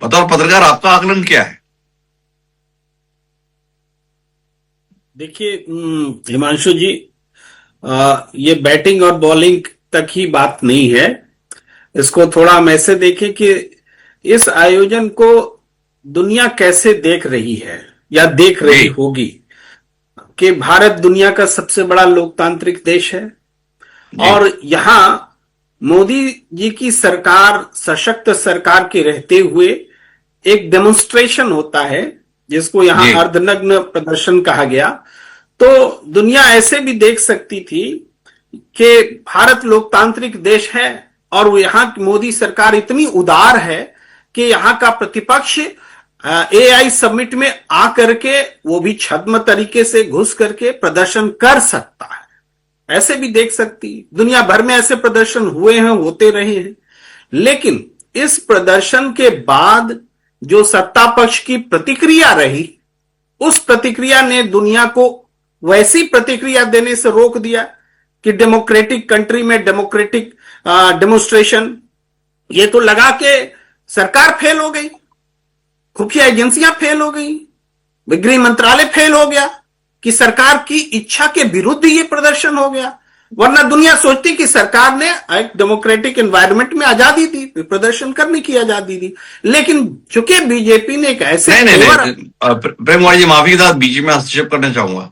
बतौर पत्रकार आपका आकलन क्या है? देखिए हिमांशु जी, ये बैटिंग और बॉलिंग तक ही बात नहीं है। इसको थोड़ा हम ऐसे देखें कि इस आयोजन को दुनिया कैसे देख रही है या देख रही होगी, कि भारत दुनिया का सबसे बड़ा लोकतांत्रिक देश है, और यहां मोदी जी की सरकार, सशक्त सरकार के रहते हुए एक डेमोन्स्ट्रेशन होता है, जिसको यहां अर्धनग्न प्रदर्शन कहा गया। तो दुनिया ऐसे भी देख सकती थी कि भारत लोकतांत्रिक देश है, और वो यहां की मोदी सरकार इतनी उदार है कि यहां का प्रतिपक्ष एआई समिट में आकर के वो भी छद्म तरीके से घुस करके प्रदर्शन कर सकता है। ऐसे भी देख सकती, दुनिया भर में ऐसे प्रदर्शन हुए हैं, होते रहे हैं। लेकिन इस प्रदर्शन के बाद जो सत्ता पक्ष की प्रतिक्रिया रही, उस प्रतिक्रिया ने दुनिया को वैसी प्रतिक्रिया देने से रोक दिया कि डेमोक्रेटिक कंट्री में डेमोक्रेटिक डेमोन्स्ट्रेशन, ये तो लगा के सरकार फेल हो गई, खुफिया एजेंसियां फेल हो गई, गृह मंत्रालय फेल हो गया, कि सरकार की इच्छा के विरुद्ध ये प्रदर्शन हो गया। वरना दुनिया सोचती कि सरकार ने एक डेमोक्रेटिक एनवायरनमेंट में आजादी दी, प्रदर्शन करने की आजादी दी। लेकिन चूंकि बीजेपी ने एक ऐसे प्रेम कुमार जी, माफी के साथ बीच में हस्तक्षेप करना चाहूंगा।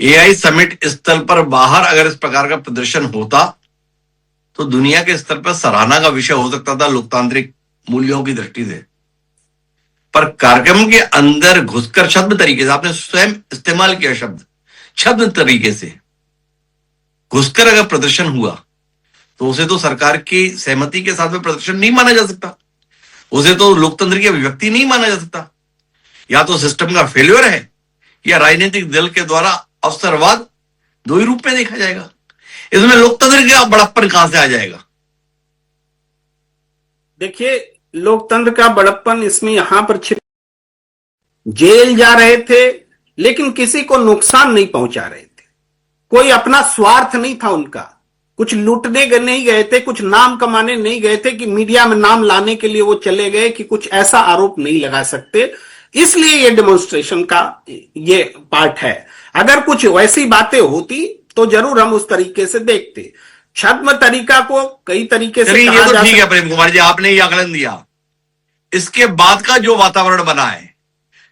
एआई समिट स्थल पर बाहर अगर इस प्रकार का प्रदर्शन होता तो दुनिया के स्तर पर सराहना का विषय हो सकता था लोकतांत्रिक मूल्यों की दृष्टि से। पर कार्यक्रम के अंदर घुसकर छद्म तरीके से, आपने स्वयं इस्तेमाल किया शब्द, छद्म तरीके से घुसकर अगर प्रदर्शन हुआ तो उसे तो सरकार की सहमति के साथ में प्रदर्शन नहीं माना जा सकता, उसे तो लोकतंत्र की अभिव्यक्ति नहीं माना जा सकता। या तो सिस्टम का फेल्योर है या राजनीतिक दल के द्वारा अवसरवाद, दो ही रूप में देखा जाएगा। इसमें लोकतंत्र का बड़प्पन कहां से आ जाएगा? देखिए, लोकतंत्र का बड़प्पन इसमें यहां पर छिप, जेल जा रहे थे लेकिन किसी को नुकसान नहीं पहुंचा रहे थे, कोई अपना स्वार्थ नहीं था उनका, कुछ लूटने नहीं गए थे, कुछ नाम कमाने नहीं गए थे कि मीडिया में नाम लाने के लिए वो चले गए कि कुछ ऐसा आरोप नहीं लगा सकते, इसलिए ये डेमोन्स्ट्रेशन का ये पार्ट है। अगर कुछ वैसी बातें होती तो जरूर हम उस तरीके से देखते। छद्म तरीका को कई तरीके से चलिए, कहा ये तो जा ठीक है सकता प्रेम कुमार जी, आपने ये आकलन दिया। इसके बाद का जो वातावरण बना है,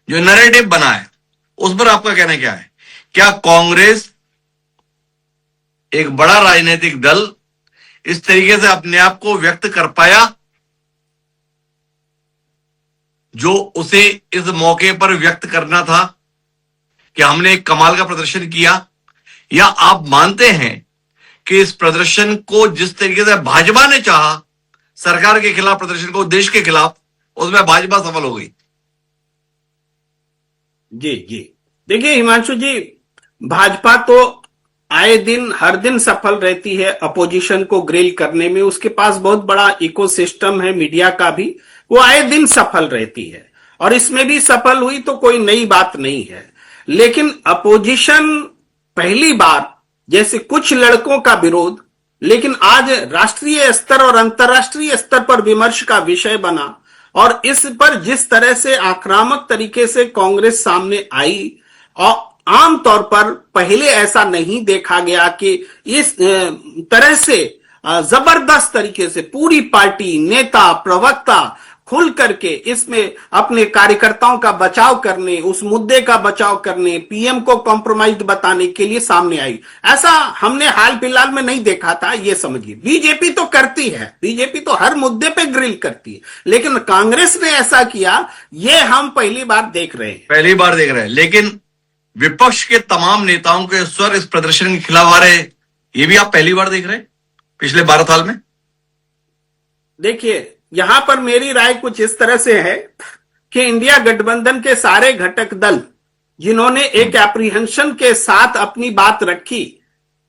जो नैरेटिव बना है, उस पर आपका कहना क्या है? क्या कांग्रेस एक बड़ा राजनीतिक दल इस तरीके से अपने आप को व्यक्त कर पाया जो उसे इस मौके पर व्यक्त करना था कि हमने एक कमाल का प्रदर्शन किया? या आप मानते हैं कि इस प्रदर्शन को जिस तरीके से भाजपा ने चाहा, सरकार के खिलाफ प्रदर्शन को, देश के खिलाफ, उसमें भाजपा सफल हो गई? जी जी, देखिए हिमांशु जी, भाजपा तो आए दिन हर दिन सफल रहती है अपोजिशन को ग्रिल करने में, उसके पास बहुत बड़ा इकोसिस्टम है मीडिया का भी, वो आए दिन सफल रहती है और इसमें भी सफल हुई तो कोई नई बात नहीं है। लेकिन अपोजिशन पहली बार, जैसे कुछ लड़कों का विरोध, लेकिन आज राष्ट्रीय स्तर और अंतर्राष्ट्रीय स्तर पर विमर्श का विषय बना और इस पर जिस तरह से आक्रामक तरीके से कांग्रेस सामने आई, और आमतौर पर पहले ऐसा नहीं देखा गया कि इस तरह से जबरदस्त तरीके से पूरी पार्टी, नेता, प्रवक्ता खुल करके इसमें अपने कार्यकर्ताओं का बचाव करने, उस मुद्दे का बचाव करने, पीएम को कॉम्प्रोमाइज बताने के लिए सामने आई। ऐसा हमने हाल फिलहाल में नहीं देखा था, ये समझिए। बीजेपी तो करती है, बीजेपी तो हर मुद्दे पे ग्रिल करती है, लेकिन कांग्रेस ने ऐसा किया, ये हम पहली बार देख रहे हैं। पहली बार देख रहे हैं। लेकिन विपक्ष के तमाम नेताओं के स्वर इस प्रदर्शन के खिलाफ आ रहे हैं, ये भी आप पहली बार देख रहे हैं पिछले 12 साल में? देखिए, यहां पर मेरी राय कुछ इस तरह से है कि इंडिया गठबंधन के सारे घटक दल जिन्होंने एक एप्रीहेंशन के साथ अपनी बात रखी,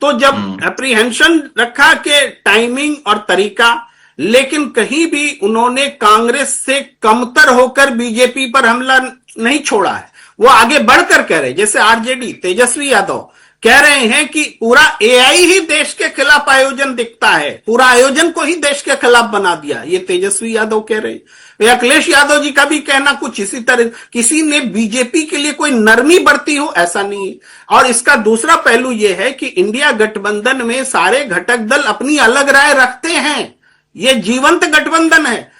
तो जब एप्रीहेंशन रखा के टाइमिंग और तरीका, लेकिन कहीं भी उन्होंने कांग्रेस से कमतर होकर बीजेपी पर हमला नहीं छोड़ा है। वो आगे बढ़कर कह रहे, जैसे आरजेडी तेजस्वी यादव कह रहे हैं कि पूरा एआई ही देश के खिलाफ आयोजन दिखता है, पूरा आयोजन को ही देश के खिलाफ बना दिया, ये तेजस्वी यादव कह रहे हैं। अखिलेश यादव जी का भी कहना कुछ इसी तरह, किसी ने बीजेपी के लिए कोई नरमी बरती हो ऐसा नहीं है। और इसका दूसरा पहलू यह है कि इंडिया गठबंधन में सारे घटक दल अपनी अलग राय रखते हैं, ये जीवंत गठबंधन है।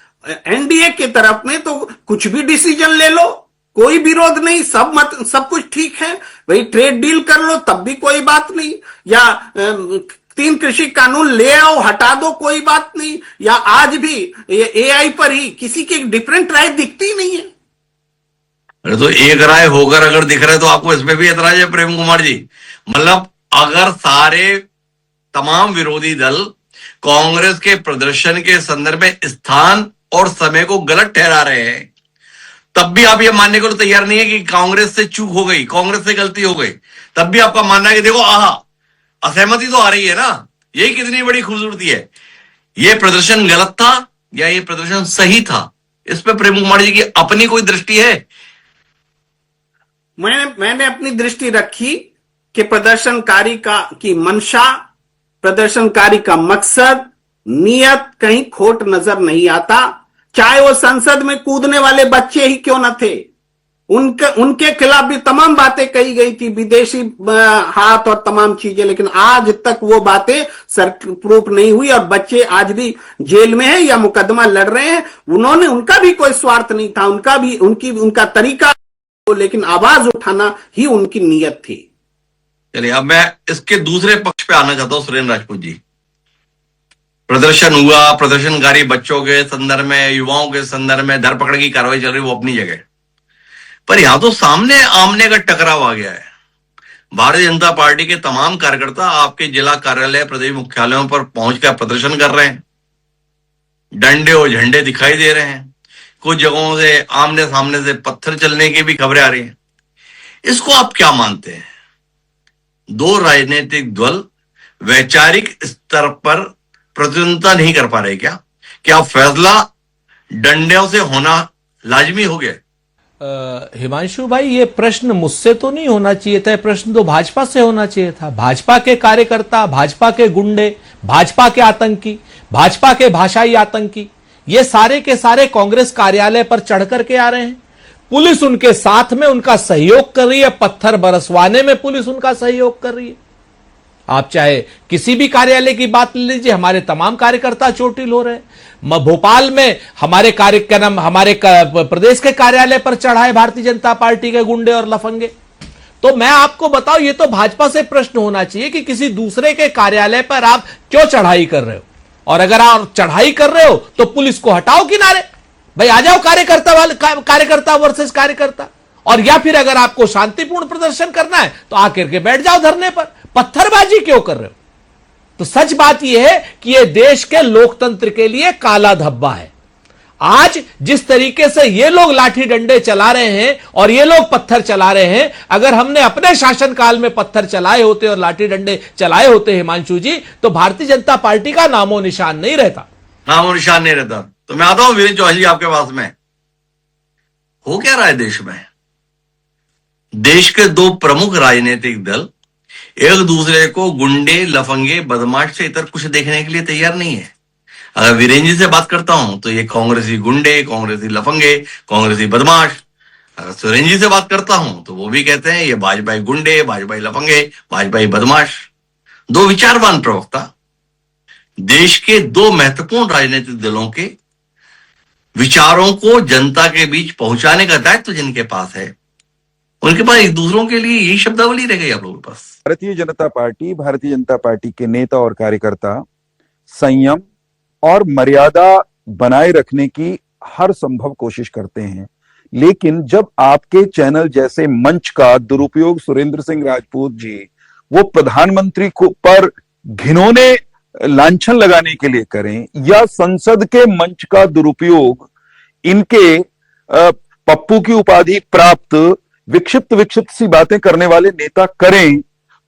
एनडीए की तरफ में तो कुछ भी डिसीजन ले लो, कोई विरोध नहीं, सब कुछ ठीक है, वही ट्रेड डील कर लो तब भी कोई बात नहीं, या 3 कृषि कानून ले आओ हटा दो कोई बात नहीं, या आज भी ये एआई पर ही किसी की डिफरेंट राय दिखती नहीं है। अरे तो एक राय होकर अगर दिख रहा है तो आपको इसमें भी ऐतराज है प्रेम कुमार जी? मतलब अगर सारे तमाम विरोधी दल कांग्रेस के प्रदर्शन के संदर्भ में स्थान और समय को गलत ठहरा रहे हैं, तब भी आप ये मानने को तो तैयार नहीं है कि कांग्रेस से चूक हो गई, कांग्रेस से गलती हो गई, तब भी आपका मानना है कि देखो असहमति तो आ रही है ना, यही कितनी बड़ी खूबसूरती है। ये प्रदर्शन गलत था या ये प्रदर्शन सही था, इस पे प्रेम कुमार जी की अपनी कोई दृष्टि है? मैंने अपनी दृष्टि रखी कि प्रदर्शनकारी की मंशा, प्रदर्शनकारी का मकसद, नियत कहीं खोट नजर नहीं आता। चाहे वो संसद में कूदने वाले बच्चे ही क्यों न थे, उनके खिलाफ भी तमाम बातें कही गई थी, विदेशी हाथ और तमाम चीजें, लेकिन आज तक वो बातें प्रूफ नहीं हुई और बच्चे आज भी जेल में हैं या मुकदमा लड़ रहे हैं। उनका भी कोई स्वार्थ नहीं था, उनका तरीका, लेकिन आवाज उठाना ही उनकी नियत थी। चलिए, अब मैं इसके दूसरे पक्ष पे आना चाहता हूं। सुरेंद्र राजपूत जी, प्रदर्शन हुआ, प्रदर्शनकारी बच्चों के संदर्भ में, युवाओं के संदर्भ में धरपकड़ की कार्रवाई चल रही, वो अपनी जगह, पर यहां तो सामने आमने का टकराव आ गया है। भारतीय जनता पार्टी के तमाम कार्यकर्ता आपके जिला कार्यालय, प्रदेश मुख्यालयों पर पहुंचकर प्रदर्शन कर रहे हैं, डंडे और झंडे दिखाई दे रहे हैं, कुछ जगहों से आमने सामने से पत्थर चलने की भी खबरें आ रही हैं। इसको आप क्या मानते हैं? दो राजनीतिक दल वैचारिक स्तर पर प्रतिद्वंदिता नहीं कर पा रहे क्या? क्या फैसला डंडों से होना लाजमी हो गया। हिमांशु भाई, ये प्रश्न मुझसे तो नहीं होना चाहिए था, प्रश्न तो भाजपा से होना चाहिए था। भाजपा के कार्यकर्ता, भाजपा के गुंडे, भाजपा के आतंकी, भाजपा के भाषाई आतंकी, ये सारे के सारे कांग्रेस कार्यालय पर चढ़ करके आ रहे हैं। पुलिस उनके साथ में उनका सहयोग कर रही है, पत्थर बरसवाने में पुलिस उनका सहयोग कर रही है। आप चाहे किसी भी कार्यालय की बात ले लीजिए, हमारे तमाम कार्यकर्ता चोटिल हो रहे हैं। भोपाल में हमारे कार्यक्रम, हमारे प्रदेश के कार्यालय पर चढ़ाए भारतीय जनता पार्टी के गुंडे और लफंगे। तो मैं आपको बताऊं, ये तो भाजपा से प्रश्न होना चाहिए कि किसी दूसरे के कार्यालय पर आप क्यों चढ़ाई कर रहे हो, और अगर आप चढ़ाई कर रहे हो तो पुलिस को हटाओ किनारे, भाई आ जाओ कार्यकर्ता वर्सेस कार्यकर्ता। और या फिर अगर आपको शांतिपूर्ण प्रदर्शन करना है तो आकर के बैठ जाओ धरने पर, पत्थरबाजी क्यों कर रहे हो? तो सच बात यह है कि यह देश के लोकतंत्र के लिए काला धब्बा है। आज जिस तरीके से ये लोग लाठी डंडे चला रहे हैं और ये लोग पत्थर चला रहे हैं, अगर हमने अपने शासनकाल में पत्थर चलाए होते और लाठी डंडे चलाए होते हिमांशु जी, तो भारतीय जनता पार्टी का नामो निशान नहीं रहता। नामो निशान नहीं रहता। तो मैं आता हूं वीरेंद्र चौहान जी आपके पास में। हो क्या रहा है देश में? देश के दो प्रमुख राजनीतिक दल एक दूसरे को गुंडे, लफंगे, बदमाश से इतर कुछ देखने के लिए तैयार नहीं है। अगर वीरेंद्र जी से बात करता हूं तो ये कांग्रेसी गुंडे, कांग्रेसी लफंगे, कांग्रेसी बदमाश। अगर सुरेंद्र जी से बात करता हूं तो वो भी कहते हैं ये भाजपाई गुंडे, भाजपाई लफंगे, भाजपाई बदमाश। दो विचारवान प्रवक्ता देश के दो महत्वपूर्ण राजनीतिक दलों के विचारों को जनता के बीच पहुंचाने का दायित्व जिनके पास है, उनके पास एक दूसरों के लिए यही शब्दावली रह गई आप लोगों के पास। भारतीय जनता पार्टी के नेता और कार्यकर्ता संयम और मर्यादा बनाए रखने की हर संभव कोशिश करते हैं, लेकिन जब आपके चैनल जैसे मंच का दुरुपयोग सुरेंद्र सिंह राजपूत जी, वो प्रधानमंत्री को पर घिनौने लांछन लगाने के लिए करें, या संसद के मंच का दुरुपयोग इनके पप्पू की उपाधि प्राप्त विक्षिप्त सी बातें करने वाले नेता करें,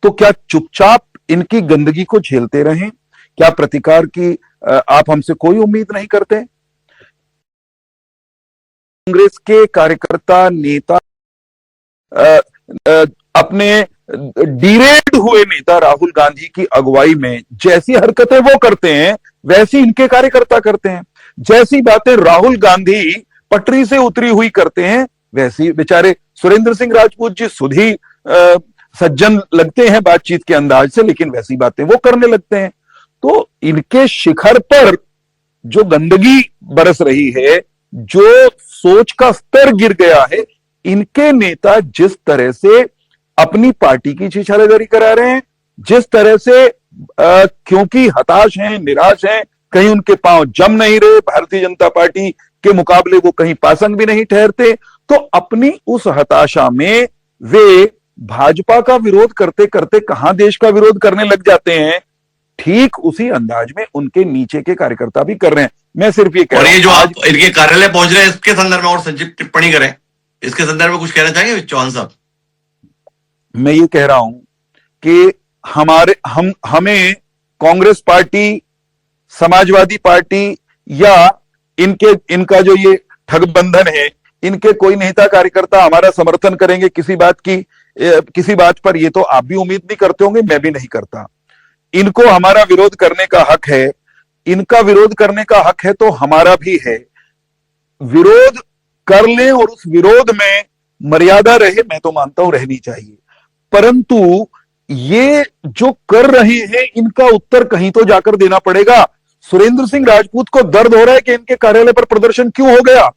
तो क्या चुपचाप इनकी गंदगी को झेलते रहें? क्या प्रतिकार की आप हमसे कोई उम्मीद नहीं करते? कांग्रेस के कार्यकर्ता नेता अपने डिरेल्ड हुए नेता राहुल गांधी की अगुवाई में जैसी हरकतें वो करते हैं, वैसी इनके कार्यकर्ता करते हैं। जैसी बातें राहुल गांधी पटरी से उतरी हुई करते हैं, वैसी बेचारे सुरेंद्र सिंह राजपूत जी सुधी सज्जन लगते हैं बातचीत के अंदाज से, लेकिन वैसी बातें वो करने लगते हैं। तो इनके शिखर पर जो गंदगी बरस रही है, जो सोच का स्तर गिर गया है, इनके नेता जिस तरह से अपनी पार्टी की छीछालेदारी करा रहे हैं, जिस तरह से क्योंकि हताश हैं, निराश हैं, कहीं उनके पांव जम नहीं रहे, भारतीय जनता पार्टी के मुकाबले वो कहीं पासंग भी नहीं ठहरते, तो अपनी उस हताशा में वे भाजपा का विरोध करते करते कहां देश का विरोध करने लग जाते हैं। ठीक उसी अंदाज में उनके नीचे के कार्यकर्ता भी कर रहे हैं। मैं सिर्फ ये कह रहा हूं, जो आप इनके कार्यालय पहुंच रहे हैं इसके संदर्भ में और संक्षिप्त टिप्पणी करें, इसके संदर्भ में कुछ कहना चाहेंगे चौहान साहब? मैं ये कह रहा हूं कि हमें कांग्रेस पार्टी, समाजवादी पार्टी या इनका जो ये ठगबंधन है, इनके कोई नेता कार्यकर्ता हमारा समर्थन करेंगे किसी बात पर, ये तो आप भी उम्मीद नहीं करते होंगे, मैं भी नहीं करता। इनको हमारा विरोध करने का हक है, इनका विरोध करने का हक है, तो हमारा भी है। विरोध कर लें और उस विरोध में मर्यादा रहे, मैं तो मानता हूं रहनी चाहिए, परंतु ये जो कर रहे हैं इनका उत्तर कहीं तो जाकर देना पड़ेगा। सुरेंद्र सिंह राजपूत को दर्द हो रहा है कि इनके कार्यालय पर प्रदर्शन क्यों हो गया,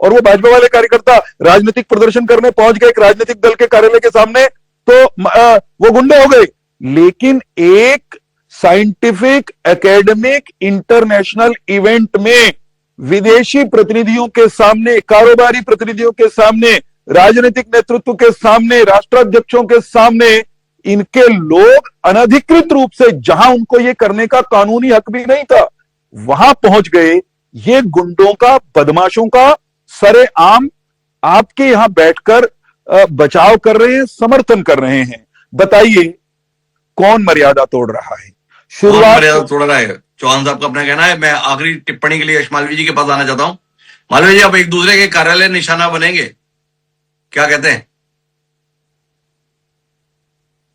और वो भाजपा वाले कार्यकर्ता राजनीतिक प्रदर्शन करने पहुंच गए एक राजनीतिक दल के कार्यालय के सामने, तो वो गुंडे हो गए। लेकिन एक साइंटिफिक, एकेडमिक, इंटरनेशनल इवेंट में विदेशी प्रतिनिधियों के सामने, कारोबारी प्रतिनिधियों के सामने, राजनीतिक नेतृत्व के सामने, राष्ट्राध्यक्षों के सामने, इनके लोग अनधिकृत रूप से, जहां उनको ये करने का कानूनी हक भी नहीं था, वहां पहुंच गए। ये गुंडों का, बदमाशों का सरेआम आपके यहां बैठकर बचाव कर रहे हैं, समर्थन कर रहे हैं। बताइए कौन मर्यादा तोड़ रहा है? शुरुआत मर्यादा तोड़ रहा है? चौहान साहब का अपना कहना है। मैं आखिरी टिप्पणी के लिए यशमालवी जी के पास आना चाहता हूं। मालवीय जी, अब एक दूसरे के कार्यालय निशाना बनेंगे, क्या कहते हैं?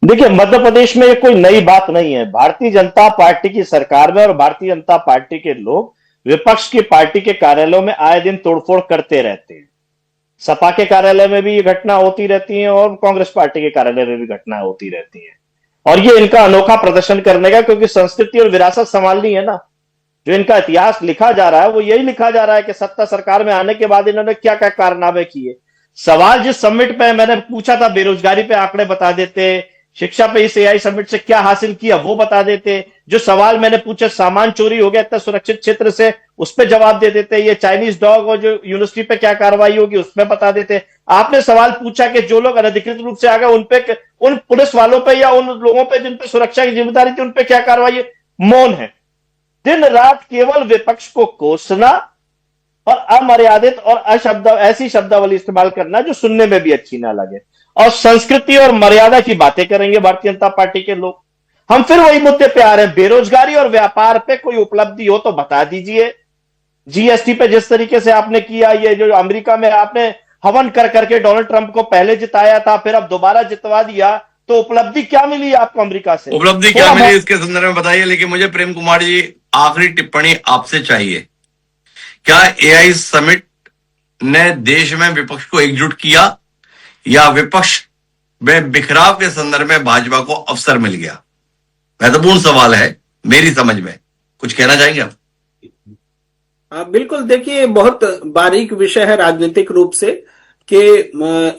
देखिए, मध्य प्रदेश में ये कोई नई बात नहीं है। भारतीय जनता पार्टी की सरकार में और भारतीय जनता पार्टी के लोग विपक्ष की पार्टी के कार्यालयों में आए दिन तोड़फोड़ करते रहते हैं। सपा के कार्यालय में भी ये घटना होती रहती है और कांग्रेस पार्टी के कार्यालय में भी घटना होती रहती है। और ये इनका अनोखा प्रदर्शन करने का, क्योंकि संस्कृति और विरासत संभालनी है ना। जो इनका इतिहास लिखा जा रहा है वो यही लिखा जा रहा है कि सत्ता सरकार में आने के बाद इन्होंने क्या क्या कारनामे किए। सवाल जिस समिट पे मैंने पूछा था, बेरोजगारी पे आंकड़े बता देते, शिक्षा पे इस एआई समिट से क्या हासिल किया वो बता देते। जो सवाल मैंने पूछे, सामान चोरी हो गया इतना सुरक्षित क्षेत्र से, उस पर जवाब दे देते। ये चाइनीज डॉग और जो यूनिवर्सिटी पे क्या कार्रवाई होगी उसमें बता देते। आपने सवाल पूछा कि जो लोग अनधिकृत रूप से आ गए उन पुलिस वालों पे या उन लोगों पे जिन पे सुरक्षा की जिम्मेदारी थी उन पे क्या कार्रवाई, मौन है। दिन रात केवल विपक्ष को कोसना और अमर्यादित और ऐसी शब्दावली इस्तेमाल करना जो सुनने में भी अच्छी ना लगे। और संस्कृति और मर्यादा की बातें करेंगे भारतीय जनता पार्टी के लोग। हम फिर वही मुद्दे पे आ रहे हैं, बेरोजगारी और व्यापार पे कोई उपलब्धि हो तो बता दीजिए। जीएसटी पे जिस तरीके से आपने किया, ये जो अमेरिका में आपने हवन कर करके डोनाल्ड ट्रंप को पहले जिताया था, फिर अब दोबारा जितवा दिया, तो उपलब्धि क्या मिली आपको अमेरिका से? उपलब्धि क्या मिली इसके संदर्भ में बताइए। लेकिन मुझे प्रेम कुमार जी आखिरी टिप्पणी आपसे चाहिए। क्या एआई समिट ने देश में विपक्ष को एकजुट किया या विपक्ष में बिखराव के संदर्भ में भाजपा को अवसर मिल गया? महत्वपूर्ण सवाल है मेरी समझ में। कुछ कहना चाहेंगे आप? बिल्कुल, देखिए बहुत बारीक विषय है राजनीतिक रूप से कि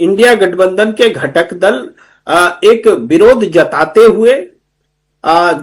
इंडिया गठबंधन के घटक दल एक विरोध जताते हुए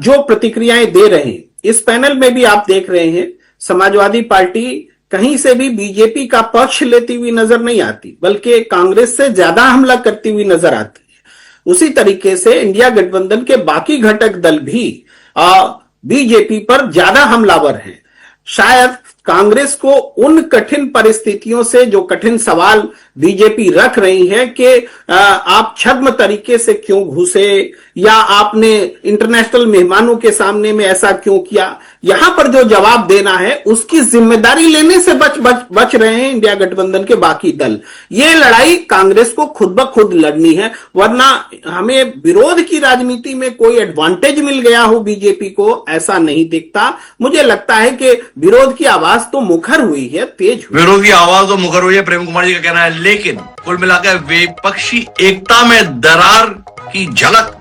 जो प्रतिक्रियाएं दे रहे हैं। इस पैनल में भी आप देख रहे हैं समाजवादी पार्टी कहीं से भी बीजेपी का पक्ष लेती हुई नजर नहीं आती, बल्कि कांग्रेस से ज्यादा हमला करती हुई नजर आती है। उसी तरीके से इंडिया गठबंधन के बाकी घटक दल भी बीजेपी पर ज्यादा हमलावर हैं। शायद कांग्रेस को उन कठिन परिस्थितियों से, जो कठिन सवाल बीजेपी रख रही है कि आप छद्म तरीके से क्यों घुसे या आपने इंटरनेशनल मेहमानों के सामने में ऐसा क्यों किया, यहां पर जो जवाब देना है उसकी जिम्मेदारी लेने से बच रहे हैं इंडिया गठबंधन के बाकी दल। ये लड़ाई कांग्रेस को खुद ब खुद लड़नी है, वरना हमें विरोध की राजनीति में कोई एडवांटेज मिल गया हो बीजेपी को, ऐसा नहीं दिखता। मुझे लगता है कि विरोध की आवाज तो मुखर हुई है, तेज हुई। विरोध की आवाज तो मुखर हुई है, प्रेम कुमार जी का कहना है। लेकिन कुल मिलाकर विपक्षी एकता में दरार की झलक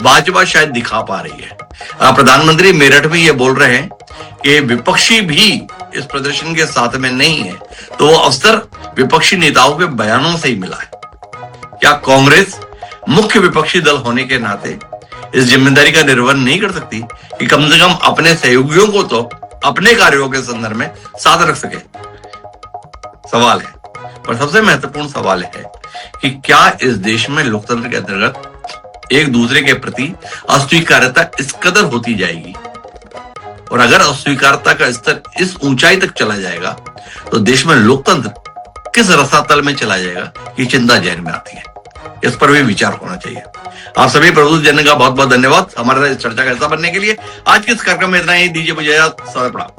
भाजपा शायद दिखा पा रही है। प्रधानमंत्री मेरठ में ये बोल रहे हैं कि विपक्षी भी इस प्रदर्शन के साथ में नहीं है, तो वो अवसर विपक्षी नेताओं के बयानों से ही मिला है। क्या कांग्रेस मुख्य विपक्षी दल होने के नाते इस जिम्मेदारी का निर्वहन नहीं कर सकती कि कम से कम अपने सहयोगियों को तो अपने कार्यों के संदर्भ में साथ रख सके? सवाल है। पर सबसे महत्वपूर्ण सवाल है कि क्या इस देश में लोकतंत्र के अंतर्गत एक दूसरे के प्रति अस्वीकार्यता इस कदर होती जाएगी, और अगर अस्वीकारता का स्तर इस ऊंचाई तक चला जाएगा तो देश में लोकतंत्र किस रसातल में चला जाएगा, ये चिंता जहन में आती है। इस पर भी विचार होना चाहिए। आप सभी प्रबुद्ध जन का बहुत बहुत धन्यवाद हमारे साथ इस चर्चा का हिस्सा बनने के लिए। आज के इस कार्यक्रम में इतना ही। दीजिए मुझे इजाजत। समय पड़ा।